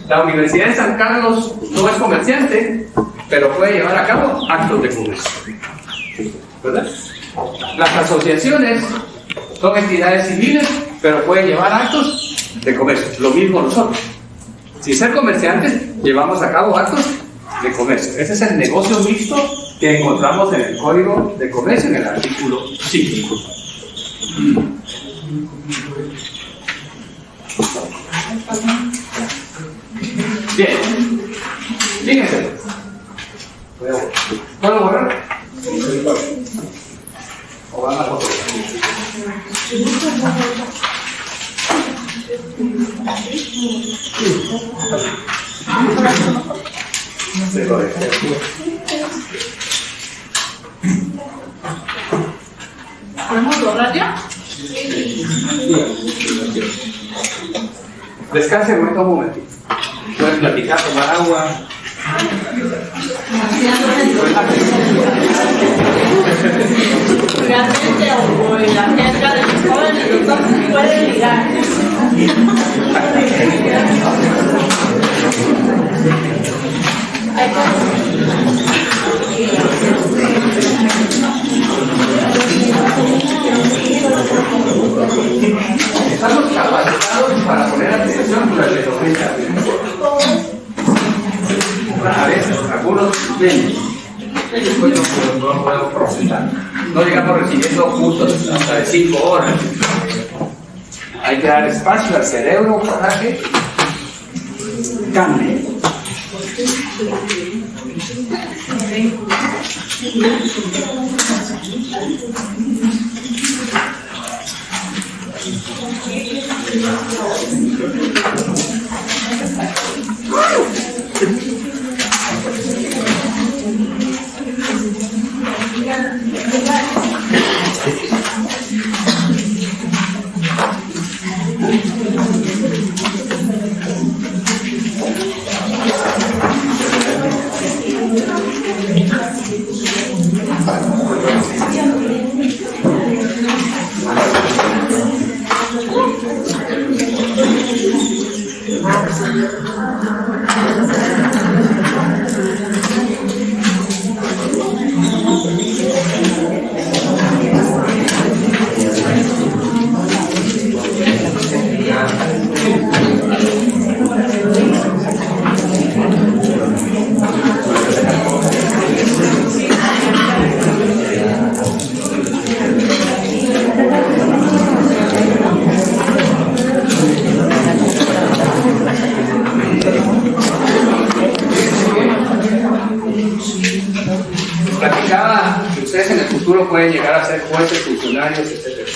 La Universidad de San Carlos no es comerciante, pero puede llevar a cabo actos de comercio. ¿Verdad? Las asociaciones son entidades civiles, pero pueden llevar actos de comercio. Lo mismo nosotros. Sin ser comerciantes, llevamos a cabo actos de comercio. Ese es el negocio mixto que encontramos en el Código de Comercio en el artículo 5. Bien. Fíjense. ¿Puedo borrar? ¿O van a borrar? ¿Podemos borrar ya? Descansen un momentito. Pueden platicar, tomar agua. Realmente, o en la agenda de los jóvenes, entonces pueden mirar. Estamos capacitados para poner atención durante los 30 minutos. A veces, algunos ven, después no podemos procesar. No llegamos recibiendo cursos hasta de 5 horas. Hay que dar espacio al cerebro para que cambie. Platicaba que ustedes en el futuro pueden llegar a ser jueces, funcionarios, etc.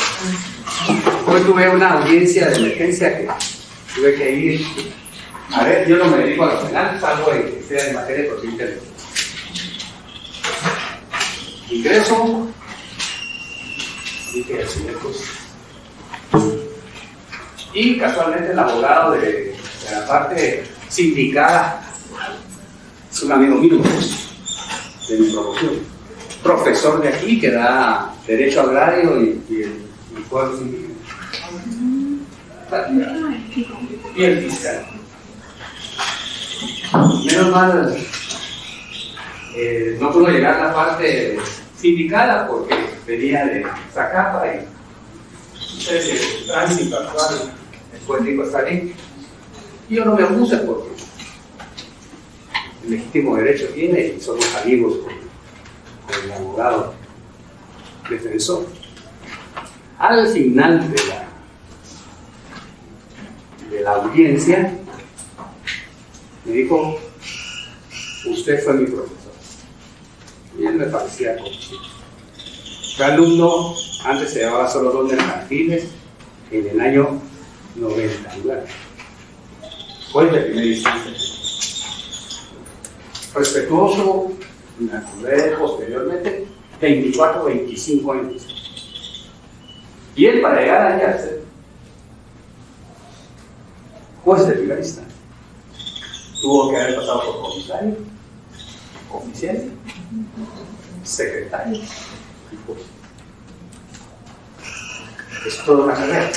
Hoy tuve una audiencia de emergencia que tuve que ir. A ver, yo no me dedico a lo penal, salvo que sea en materia de procedimiento interno. Ingreso, dije el señor Cruz. Y casualmente el abogado de la parte sindicada es un amigo mío de mi promoción, profesor de aquí que da Derecho Agrario y el Pueblo Civil. Y el fiscal. Menos mal, no pudo llegar a la parte sindical porque venía de Zacapa y ustedes el tránsito actual, el político está ahí. Y yo no me opuse porque el legítimo derecho tiene y somos amigos con el abogado defensor. Al final de la audiencia me dijo: usted fue mi profesor. Y él me parecía conocido. Fue alumno, antes se llamaba solo Don Mercantiles, en el año 99. Fue de primera instancia. Respetuoso, me acordé posteriormente, 24, 25 años. Y él, para llegar allá a ser juez de primera instancia, tuvo que haber pasado por comisario, oficial, secretario y juez. Es toda una carrera.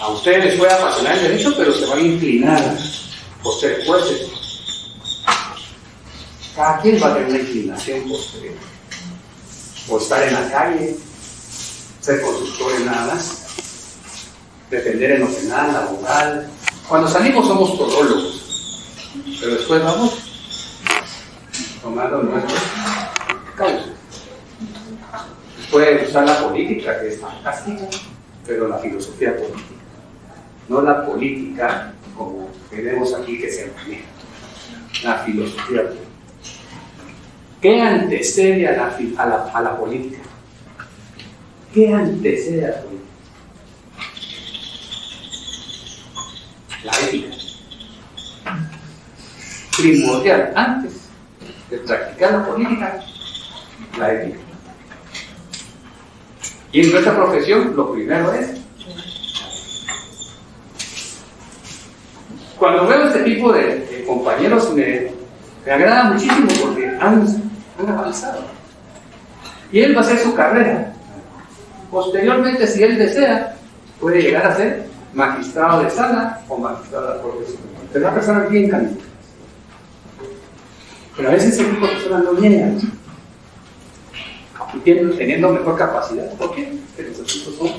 A ustedes les puede apasionar el derecho, pero se van a inclinar por ser jueces. Cada quien va a tener una inclinación posterior. O estar en la calle, ser consultor en nada más, defender en lo penal, laboral. Cuando salimos somos todólogos, pero después vamos tomando nuestros cauces. Puede usar la política, que es fantástica, pero la filosofía política. No la política como queremos aquí que se maneja. La filosofía política. ¿Qué antecede a la política? ¿Qué antecede a la política? La ética. Primordial, antes de practicar la política, la ética. Y en nuestra profesión, lo primero es, cuando veo este tipo de compañeros, me agrada muchísimo porque han avanzado. Y él va a hacer su carrera. Posteriormente, si él desea, puede llegar a ser magistrado de sala o magistrado de la Corte Suprema. Es una persona bien calificada. Pero a veces ese tipo de personas no llegan. Y teniendo mejor capacidad. ¿Por qué? Porque los asuntos son.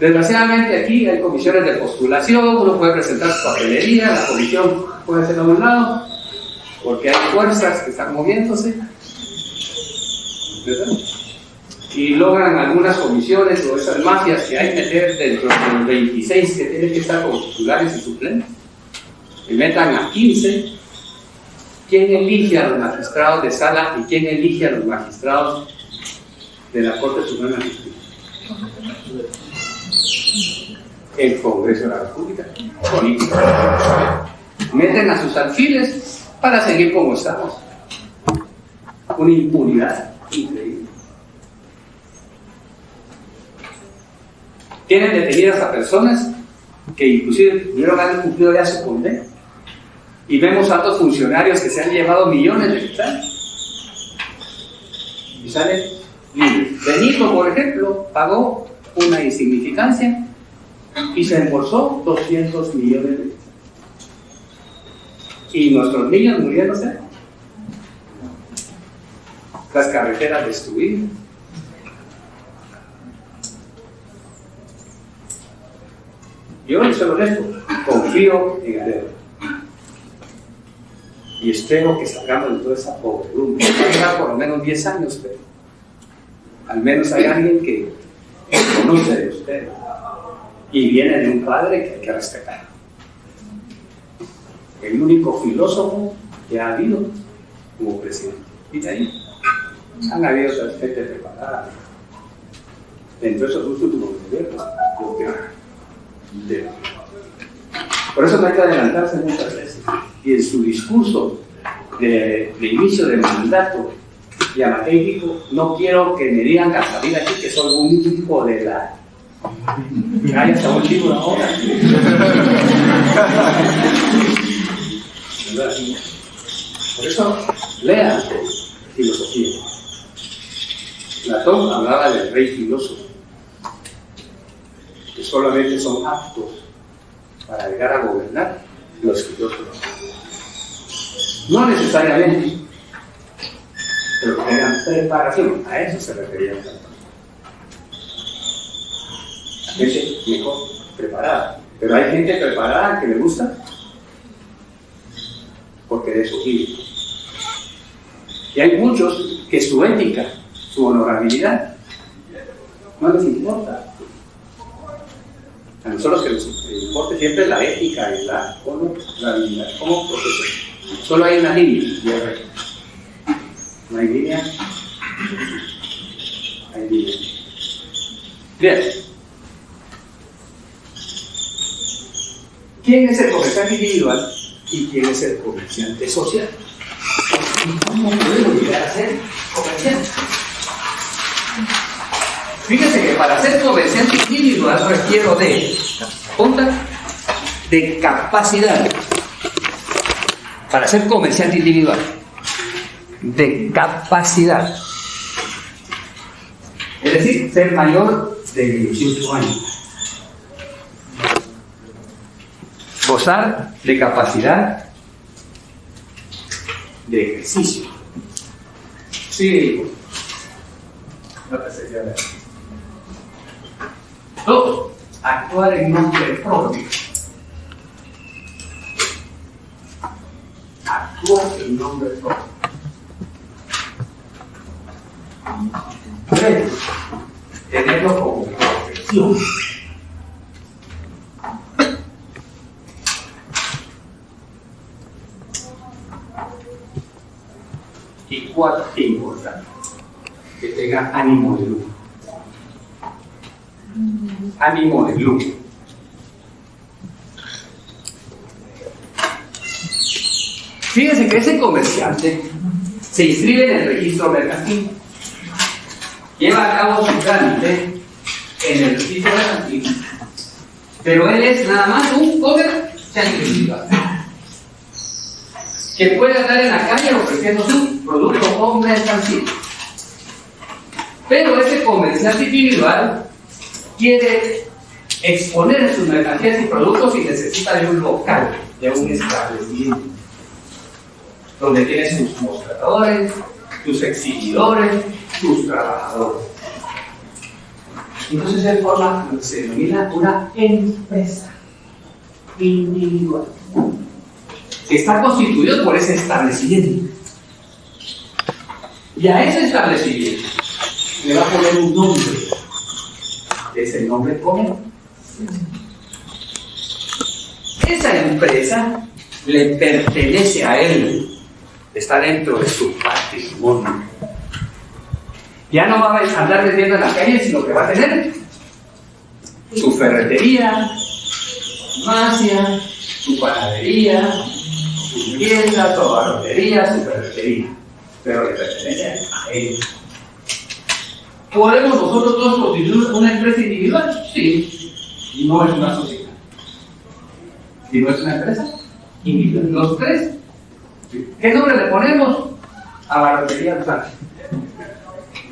Desgraciadamente aquí hay comisiones de postulación, uno puede presentar su papelería, la comisión puede hacerlo a un lado, porque hay fuerzas que están moviéndose, ¿verdad? Y logran algunas comisiones o esas mafias que hay que meter dentro de los 26 que tienen que estar como titulares y suplentes, y metan a 15 ¿quién elige a los magistrados de sala y quién elige a los magistrados de la Corte Suprema de Justicia? El Congreso de la República. Políticos. Meten a sus alfiles para seguir como estamos. Una impunidad increíble. Tienen detenidas a personas que inclusive pudieron haber cumplido ya su condena. Y vemos a altos funcionarios que se han llevado millones de quetzales y salen libres. Benito, por ejemplo, pagó una insignificancia y se embolsó 200 millones de quetzales. Y nuestros niños muriéndose, las carreteras destruidas. Yo les soy honesto, confío en el dedo. Y espero que salgamos de toda esa podredumbre. Va a llevar por lo menos 10 años, pero al menos hay alguien que conoce de ustedes. Y viene de un padre que hay que respetar. El único filósofo que ha habido como presidente. Y de ahí han habido otras gente preparada. Dentro de esos últimos gobiernos, por eso no hay que adelantarse muchas veces. Y en su discurso de inicio de mandato, Yamatei dijo: no quiero que me digan al salir aquí que soy un hijo de la... Hay hasta un libro ahora. Por eso, lean filosofía. Platón hablaba del rey filósofo, que solamente son aptos para llegar a gobernar los filósofos. No necesariamente, pero que tengan preparación. A eso se refería Platón. La gente mejor preparada. Pero hay gente preparada que le gusta porque de eso vive. Y hay muchos que su ética, su honorabilidad, no les importa. A nosotros que nos importa siempre la ética y la honorabilidad como profesor. Solo hay una línea y el resto. No hay línea, hay línea. Bien. ¿Quién es el comerciante individual y quién es el comerciante social? ¿Cómo podemos llegar a ser comerciantes? Fíjense que para ser comerciante individual requiero de capacidad. Para ser comerciante individual, de capacidad. Es decir, ser mayor de 18 años. Gozar de capacidad de ejercicio. Sí. Dos, actuar en nombre propio. Actuar en nombre propio. Tres, tenerlo como profesión. Y cuatro, importante, que tenga ánimo de lucro. Ánimo de lucro. Fíjense que ese comerciante se inscribe en el registro mercantil, lleva a cabo su trámite en el registro mercantil, pero él es nada más un comerciante individual que puede andar en la calle ofreciendo su producto o mercancía. Pero ese comerciante individual quiere exponer sus mercancías y productos y necesita de un local, de un establecimiento, donde tiene sus mostradores, sus exhibidores, sus trabajadores. Entonces él forma lo que se denomina una empresa individual, que está constituido por ese establecimiento. Y a ese establecimiento le va a poner un nombre. Es el nombre común. Esa empresa le pertenece a él está dentro de su patrimonio. Ya no va a andar vendiendo en la calle, sino que va a tener su ferretería, farmacia, su panadería, su tienda, su abarrotería, su ferretería. Pero le pertenece a él. ¿Podemos nosotros todos constituir una empresa individual? Sí. Y no es una sociedad. ¿Y no es una empresa individual? Los tres. ¿Qué nombre le ponemos? Abarrotería Blanca.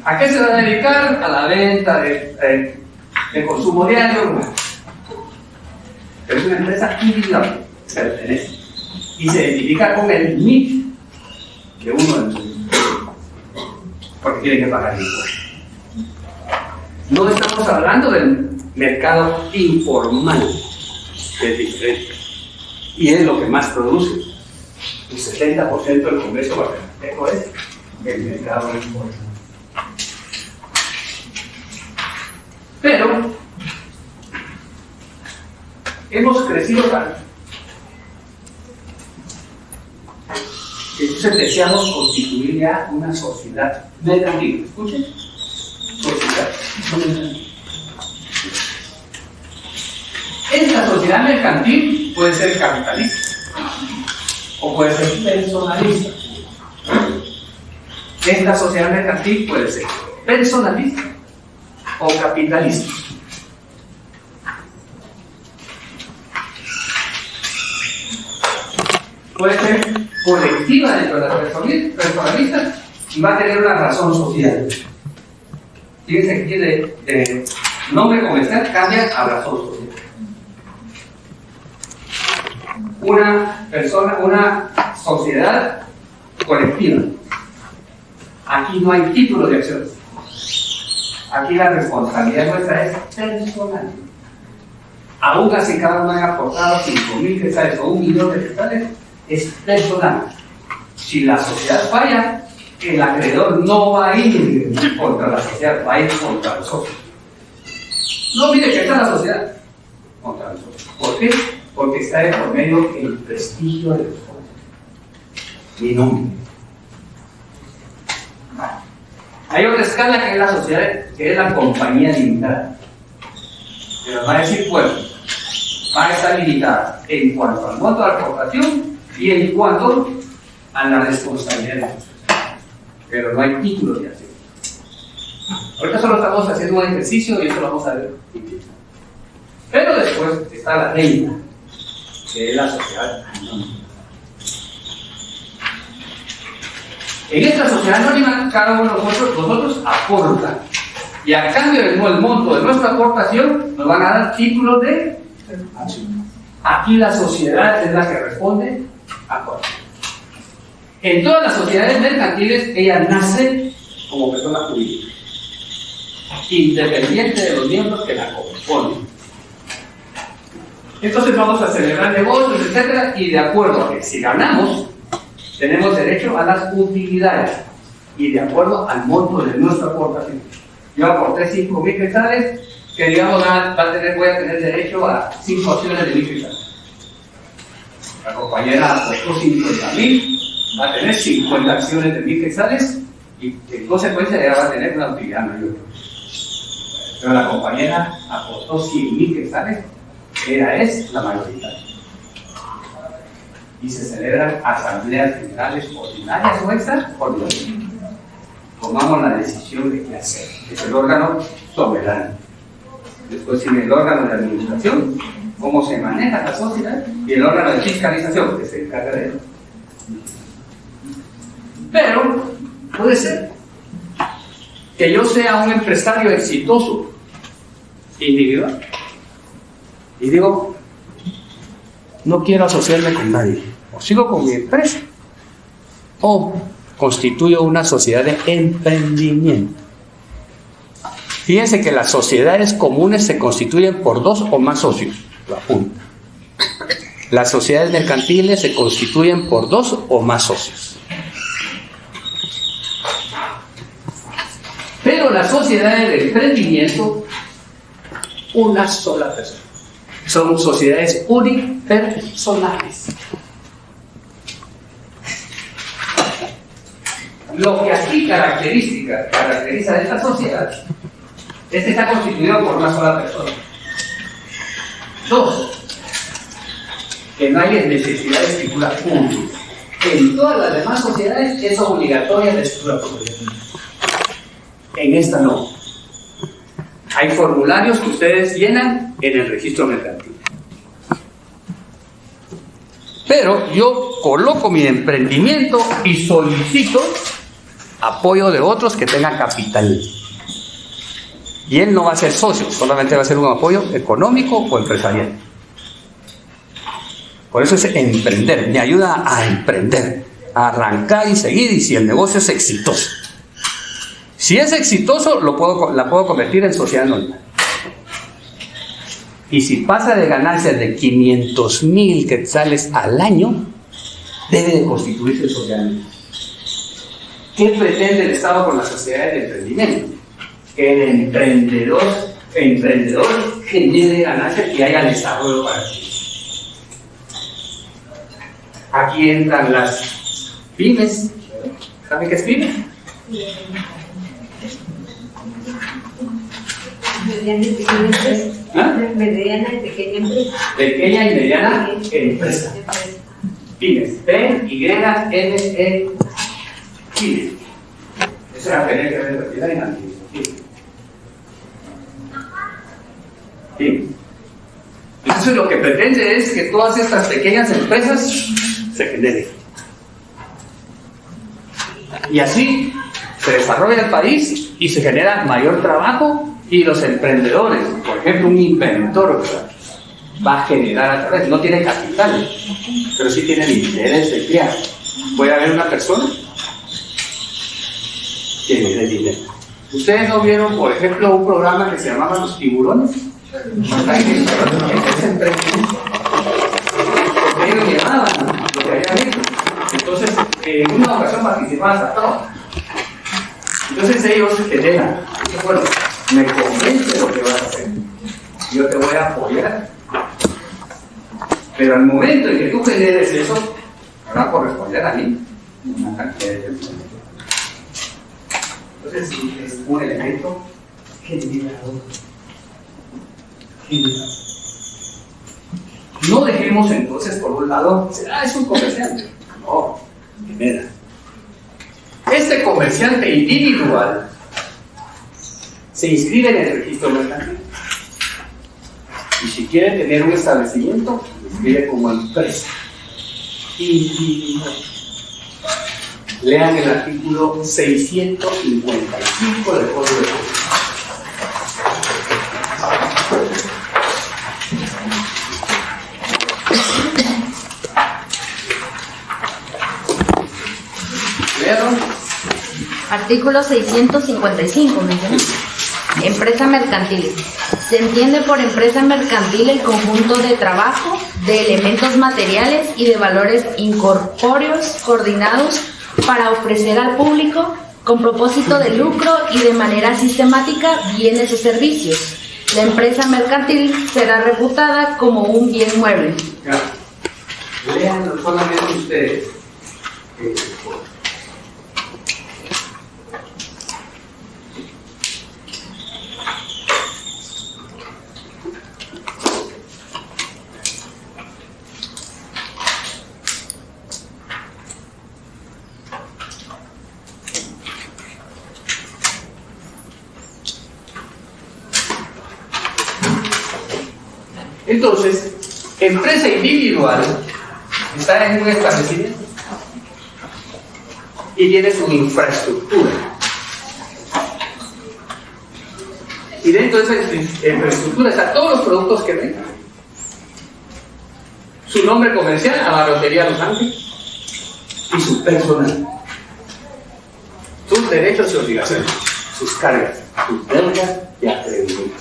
¿A qué se va a dedicar? A la venta de consumo diario. Pero es una empresa individual, pertenece. Y se identifica con el NIF de uno de nosotros. Porque tiene que pagar impuestos. No estamos hablando del mercado informal, que es diferente. Y es lo que más produce. El 70% del comercio guatemalteco es el mercado informal. Pero hemos crecido tanto que entonces deseamos constituir ya una sociedad mercantil. ¿Escuchen? Sociedad mercantil. Esta sociedad mercantil puede ser capitalista o puede ser personalista. Esta sociedad mercantil puede ser personalista o capitalista. Puede ser colectiva dentro de las personalistas y va a tener una razón social. Fíjense que tiene de nombre comercial cambia a razón social. Una sociedad colectiva. Aquí no hay título de acciones. Aquí la responsabilidad nuestra es personal. Aún así cada uno haya aportado 5.000 quetzales o 1.000.000 de quetzales, es personal. Si la sociedad falla, el acreedor no va a ir contra la sociedad, va a ir contra los socios. No, mire que está la sociedad contra los socios. ¿Por qué? Porque está de por medio el prestigio de los socios. Mi nombre. Hay otra escala que es la sociedad, que es la compañía limitada. Pero va a decir, bueno, va a estar limitada en cuanto al monto de la aportación y en cuanto a la responsabilidad de la sociedad. Pero no hay títulos de acción. Ahorita solo estamos haciendo un ejercicio y eso lo vamos a ver. Pero después está la reina, que es la sociedad anónima. En esta sociedad anónima, cada uno de nosotros aporta. Y a cambio del monto de nuestra aportación, nos van a dar títulos de acción. Aquí la sociedad es la que responde a todo. En todas las sociedades mercantiles, ella nace como persona jurídica, independiente de los miembros que la componen. Entonces vamos a celebrar negocios, etc. Y de acuerdo a que si ganamos, tenemos derecho a las utilidades y de acuerdo al monto de nuestra aportación. Yo aporté 5.000 quetzales, que digamos voy a tener derecho a 5 acciones de 1.000 quetzales. La compañera aportó 50.000, va a tener 50 acciones de 1.000 quetzales y en consecuencia ella va a tener una utilidad mayor. Pero la compañera aportó 100.000 quetzales, ella es la mayoritaria. Y se celebran asambleas generales ordinarias o extraordinarias. Tomamos la decisión de qué hacer. Es el órgano soberano. Después sigue el órgano de administración, cómo se maneja la sociedad, y el órgano de fiscalización, que se encarga de eso. Pero puede ser que yo sea un empresario exitoso, individual, y digo, no quiero asociarme con nadie, o sigo con mi empresa, o constituyo una sociedad de emprendimiento. Fíjense que las sociedades comunes se constituyen por 2 o más socios. Lo apunto. Las sociedades mercantiles se constituyen por 2 o más socios. Pero las sociedades de emprendimiento, una sola persona. Son sociedades unipersonales. Lo que aquí caracteriza a esta sociedad es que está constituido por una sola persona. 2, que no hay necesidad de escritura pública. En todas las demás sociedades es obligatoria la escritura pública. En esta no. Hay formularios que ustedes llenan en el registro mercantil. Pero yo coloco mi emprendimiento y solicito apoyo de otros que tengan capital. Y él no va a ser socio, solamente va a ser un apoyo económico o empresarial. Por eso es emprender, me ayuda a emprender, a arrancar y seguir, y si el negocio es exitoso. Si es exitoso, la puedo convertir en sociedad anónima. Y si pasa de ganancias de 500,000 quetzales al año, debe de constituirse en sociedad anónima. ¿Qué pretende el Estado con las sociedades de emprendimiento? Que el emprendedor genere ganancias y haya desarrollo para ti. Aquí entran las pymes. ¿Saben qué es pyme? Mediana y pequeña empresa. ¿Ah? Mediana y pequeña empresa. Pequeña y mediana empresa. Pymes. P-Y-M-E. Pymes. Eso era tener que ver propiedad en administración. ¿Sí? Entonces lo que pretende es que todas estas pequeñas empresas se generen. Y así se desarrolla el país y se genera mayor trabajo, y los emprendedores, por ejemplo un inventor, va a generar a través, no tiene capital, pero sí tiene el interés de crear. Puede haber una persona que le dé dinero. ¿Ustedes no vieron, por ejemplo, un programa que se llamaba Los Tiburones? Porque ellos llevaban lo que habían hecho. Entonces, en una ocasión participaban hasta todos. Entonces ellos generan, bueno, me convence lo que vas a hacer, yo te voy a apoyar, pero al momento en que tú generes eso, me va a corresponder a mí una cantidad de dinero. Entonces sí, es un elemento generador. No dejemos entonces por un lado, es un comerciante. No, genera. Este comerciante individual se inscribe en el registro mercantil. Y si quiere tener un establecimiento, se inscribe como empresa individual. Lean el artículo 655 del Código de Comercio. Artículo 655, mencioné. Empresa mercantil. Se entiende por empresa mercantil el conjunto de trabajo, de elementos materiales y de valores incorpóreos coordinados para ofrecer al público, con propósito de lucro y de manera sistemática, bienes o servicios. La empresa mercantil será reputada como un bien mueble. Lean solamente ustedes. Entonces, empresa individual está en un establecimiento y tiene su infraestructura. Y dentro de esa infraestructura están todos los productos que venden. Su nombre comercial, Abarrotería Los Ángeles, y su personal. Sus derechos y obligaciones, sus cargas, sus deudas y acreedores.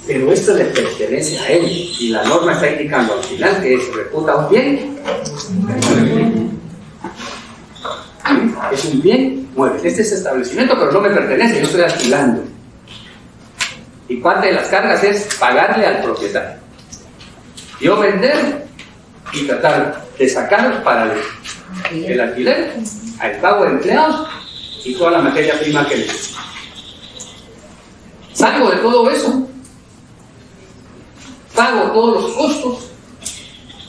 Pero esto le pertenece a él, y la norma está indicando al final que se reputa un bien. Es un bien mueble. Este es establecimiento, pero no me pertenece, yo estoy alquilando. Y parte de las cargas es pagarle al propietario. Yo vender y tratar de sacar para el alquiler, al pago de empleados y toda la materia prima que le. Salgo de todo eso, pago todos los costos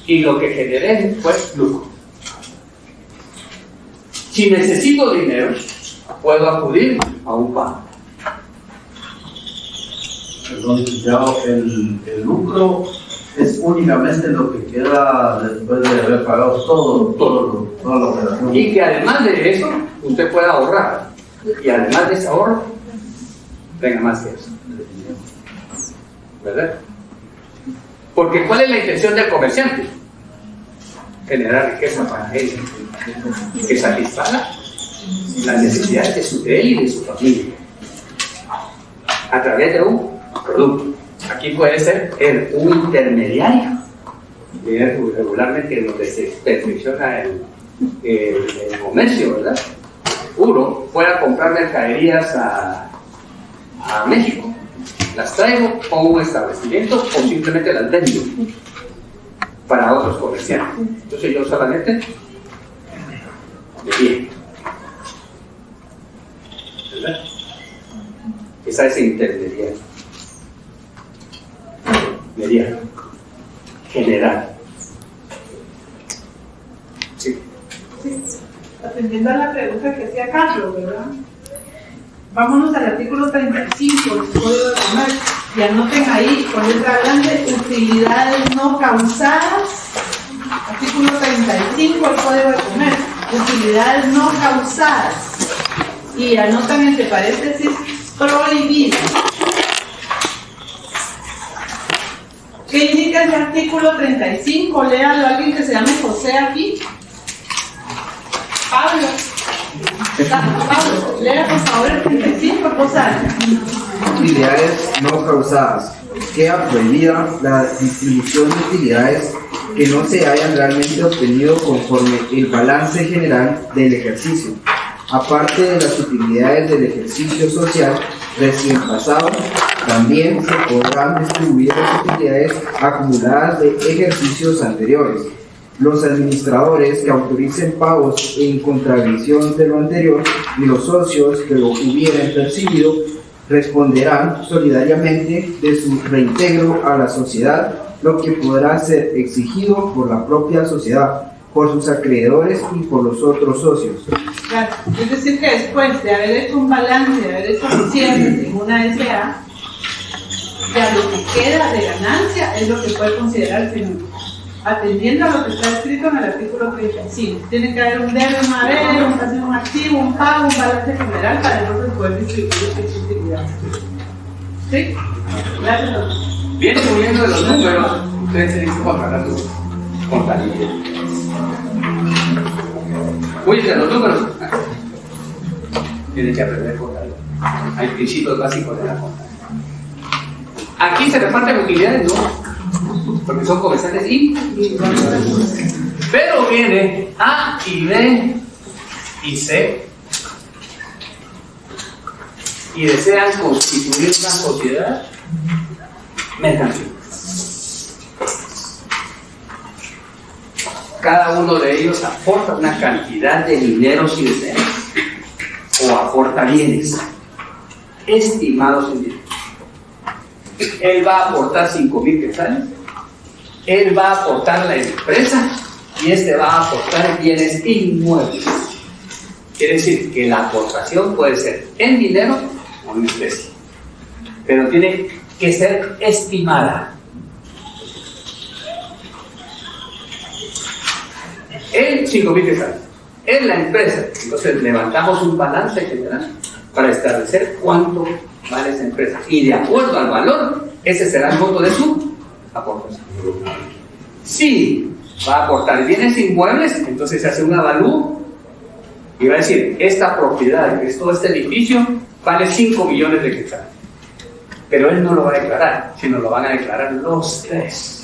y lo que generé fue lucro. Si necesito dinero, puedo acudir a un banco. Perdón, licenciado, el lucro es únicamente lo que queda después de haber pagado toda la operación. Y que además de eso, usted pueda ahorrar. Y además de ese ahorro, tenga más que eso. ¿Verdad? Porque ¿cuál es la intención del comerciante? Generar riqueza para él, que satisfaga las necesidades de él y de su familia a través de un producto. Aquí puede ser un intermediario, regularmente donde se perfecciona el comercio, ¿verdad? Uno pueda comprar mercaderías a México, las traigo, pongo un establecimiento o simplemente las vendo para otros comerciantes. Entonces yo solamente me bien, ¿verdad? Esa es intermediaria. Mediano. General. Sí. Sí. Atendiendo a la pregunta que hacía Carlos, ¿verdad? Vámonos al artículo 35 del Código de Comercio y anoten ahí con letra grande utilidades no causadas. Artículo 35 del Código de Comercio, utilidades no causadas. Y anotan entre paréntesis prohibidas. ¿Qué indica ese artículo 35? Léalo a alguien que se llame José aquí. Pablo. Pablo, lea por favor el 35, cosa. Utilidades no causadas. Queda prohibida la distribución de utilidades que no se hayan realmente obtenido conforme el balance general del ejercicio. Aparte de las utilidades del ejercicio social recién pasado, también se podrán distribuir las utilidades acumuladas de ejercicios anteriores. Los administradores que autoricen pagos en contravención de lo anterior y los socios que lo hubieran percibido responderán solidariamente de su reintegro a la sociedad, lo que podrá ser exigido por la propia sociedad, por sus acreedores y por los otros socios. Claro, es decir que después de haber hecho un balance, de haber hecho cierres en una SA, ya lo que queda de ganancia es lo que puede considerarse nulo, atendiendo a lo que está escrito en el artículo 35. Tiene que haber un debe, un haber, un activo, un pago, un balance general para entonces poder distribuir esta utilidad. ¿Sí? Gracias, doctor. Viene subiendo de los números, ustedes tienen que pagar su contabilidad. Cuídense los números. Tienen que aprender contabilidad. Hay principios básicos de la contabilidad. Aquí se reparten utilidades, no, porque son comerciales individuales. Pero viene A y B y C y desean constituir una sociedad mercantil. Cada uno de ellos aporta una cantidad de dineros y de o aporta bienes estimados en dinero. Él va a aportar 5,000 quetzales, él va a aportar la empresa y este va a aportar bienes inmuebles. Quiere decir que la aportación puede ser en dinero o en especie, pero tiene que ser estimada. Él 5,000 quetzales, en la empresa. Entonces levantamos un balance general para establecer cuánto vale esa empresa. Y de acuerdo al valor, ese será el monto de su aportación. Si va a aportar bienes inmuebles, entonces se hace un avalúo y va a decir, esta propiedad, que es todo este edificio, vale 5 millones de quetzales. Pero él no lo va a declarar, sino lo van a declarar los tres.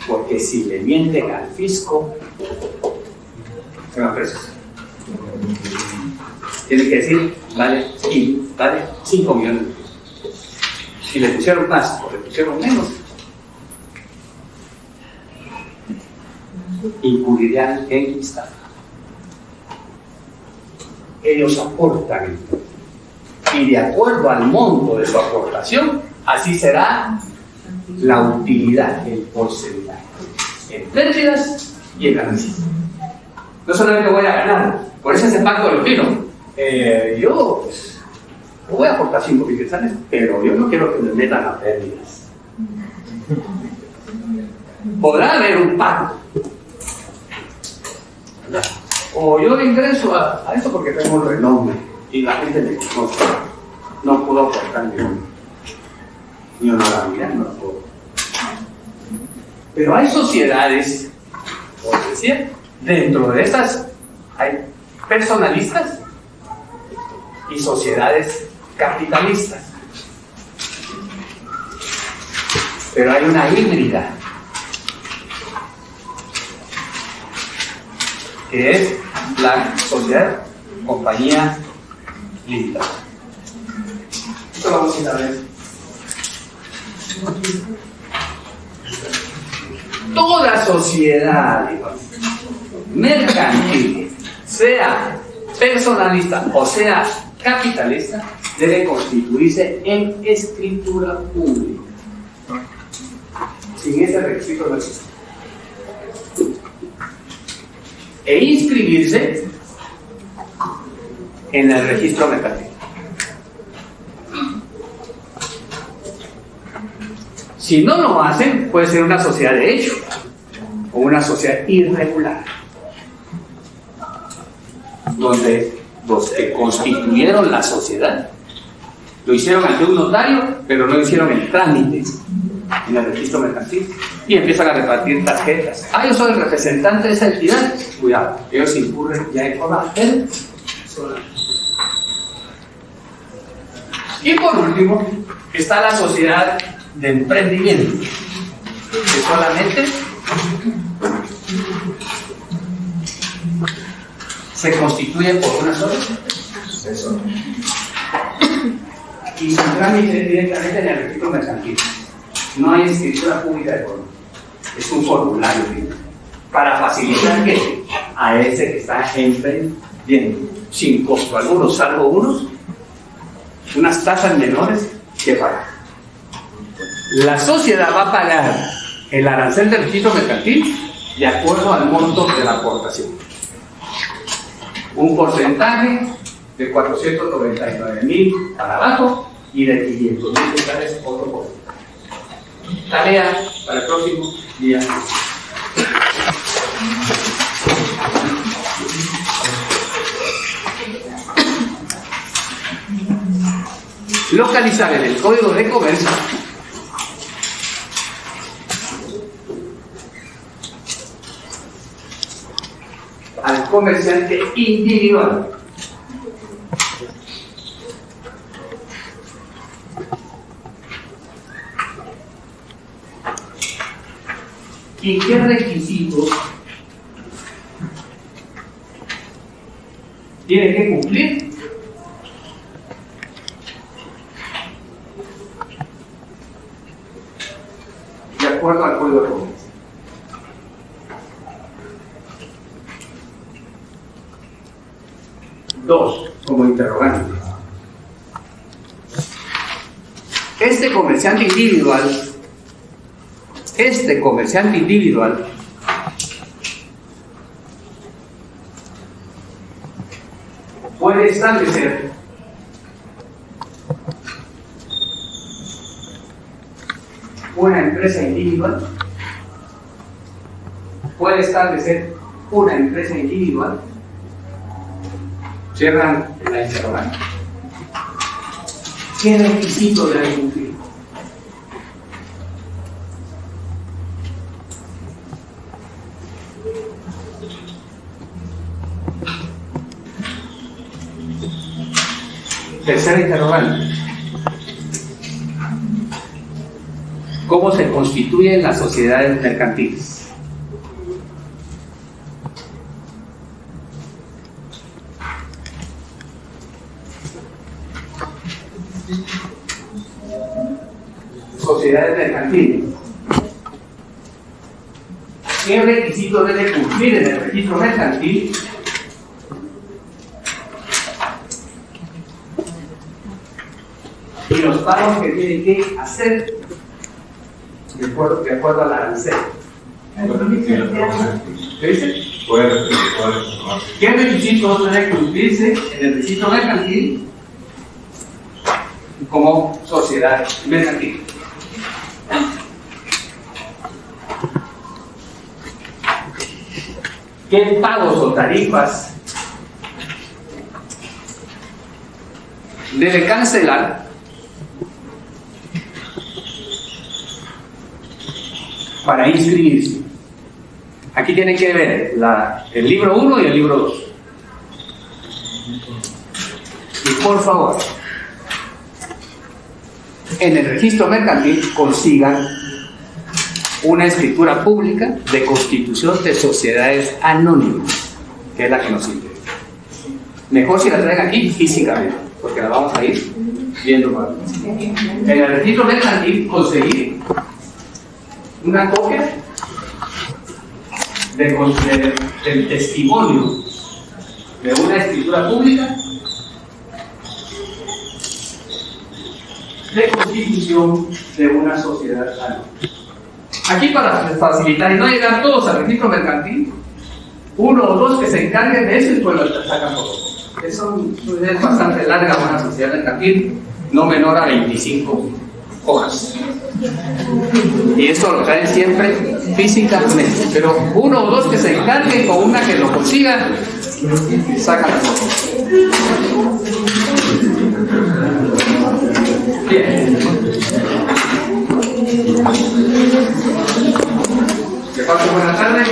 Porque si le mienten al fisco, se van presos. Tiene que decir, vale 5 millones de pesos. Si le pusieron más o le pusieron menos, incurrirán en estafa. Ellos aportan y de acuerdo al monto de su aportación, así será la utilidad, el porcentaje, en pérdidas y en ganancias. No solamente voy a ganar, por eso ese pacto de los pinos. Yo pues, voy a aportar 5 quetzales, pero yo no quiero que me metan a pérdidas. Podrá haber un pacto. O yo ingreso a esto porque tengo un renombre y la gente me conoce. No puedo aportar ni honorabilidad, no lo puedo. Pero hay sociedades, como decía, dentro de estas hay personalistas y sociedades capitalistas. Pero hay una híbrida, que es la sociedad compañía limitada. Esto vamos a ir a ver. Toda sociedad mercantil, sea personalista o sea capitalista, debe constituirse en escritura pública. Sin ese requisito no existe. E inscribirse en el registro mercantil. Si no lo hacen, puede ser una sociedad de hecho o una sociedad irregular, donde los que constituyeron la sociedad lo hicieron ante un notario, pero no hicieron el trámite en el registro mercantil y empiezan a repartir tarjetas. Yo soy el representante de esa entidad. Cuidado, ellos incurren ya en forma personal. Y por último, está la sociedad de emprendimiento, que solamente se constituye por una sola persona y su trámite directamente en el registro mercantil. No hay escritura pública de forma, es un formulario para facilitar que a ese que está emprendiendo sin costo alguno, salvo unas tasas menores que pagar. La sociedad va a pagar el arancel del registro mercantil de acuerdo al monto de la aportación. Un porcentaje de 499.000 para abajo y de 500.000 quetzales otro porcentaje. Tarea para el próximo día. Localizar en el Código de Comercio al comerciante individual. ¿Y qué requisitos tiene que cumplir? De acuerdo al Código de Comercio. Dos, como interrogante. Este comerciante individual puede establecer una empresa individual, cierran la interrogante. ¿Qué requisito debe cumplir? Tercera interrogante. ¿Cómo se constituyen las sociedades mercantiles? Sociedades mercantiles qué requisitos debe cumplir en el registro mercantil y los pagos que tiene que hacer de acuerdo a la arancel. ¿Qué dice? ¿Qué requisitos deben cumplirse en el registro mercantil como sociedad mercantil? ¿Qué pagos o tarifas debe cancelar para inscribirse? Aquí tienen que ver el libro 1 y el libro 2. Y por favor, en el registro mercantil consigan una escritura pública de constitución de sociedades anónimas, que es la que nos interesa. Mejor si la traen aquí físicamente, porque la vamos a ir viendo más. En el registro mercantil conseguir una copia del testimonio de una escritura pública de constitución de una sociedad anónima. Aquí, para facilitar y no llegar todos al registro mercantil, uno o dos que se encarguen de eso y pues lo sacan todo. Eso es bastante larga una sociedad mercantil, no menor a 25 hojas. Y esto lo traen siempre físicamente. Pero uno o dos que se encarguen con una que lo consiga, sacan las cosas. Bien. Que pasen buena tarde.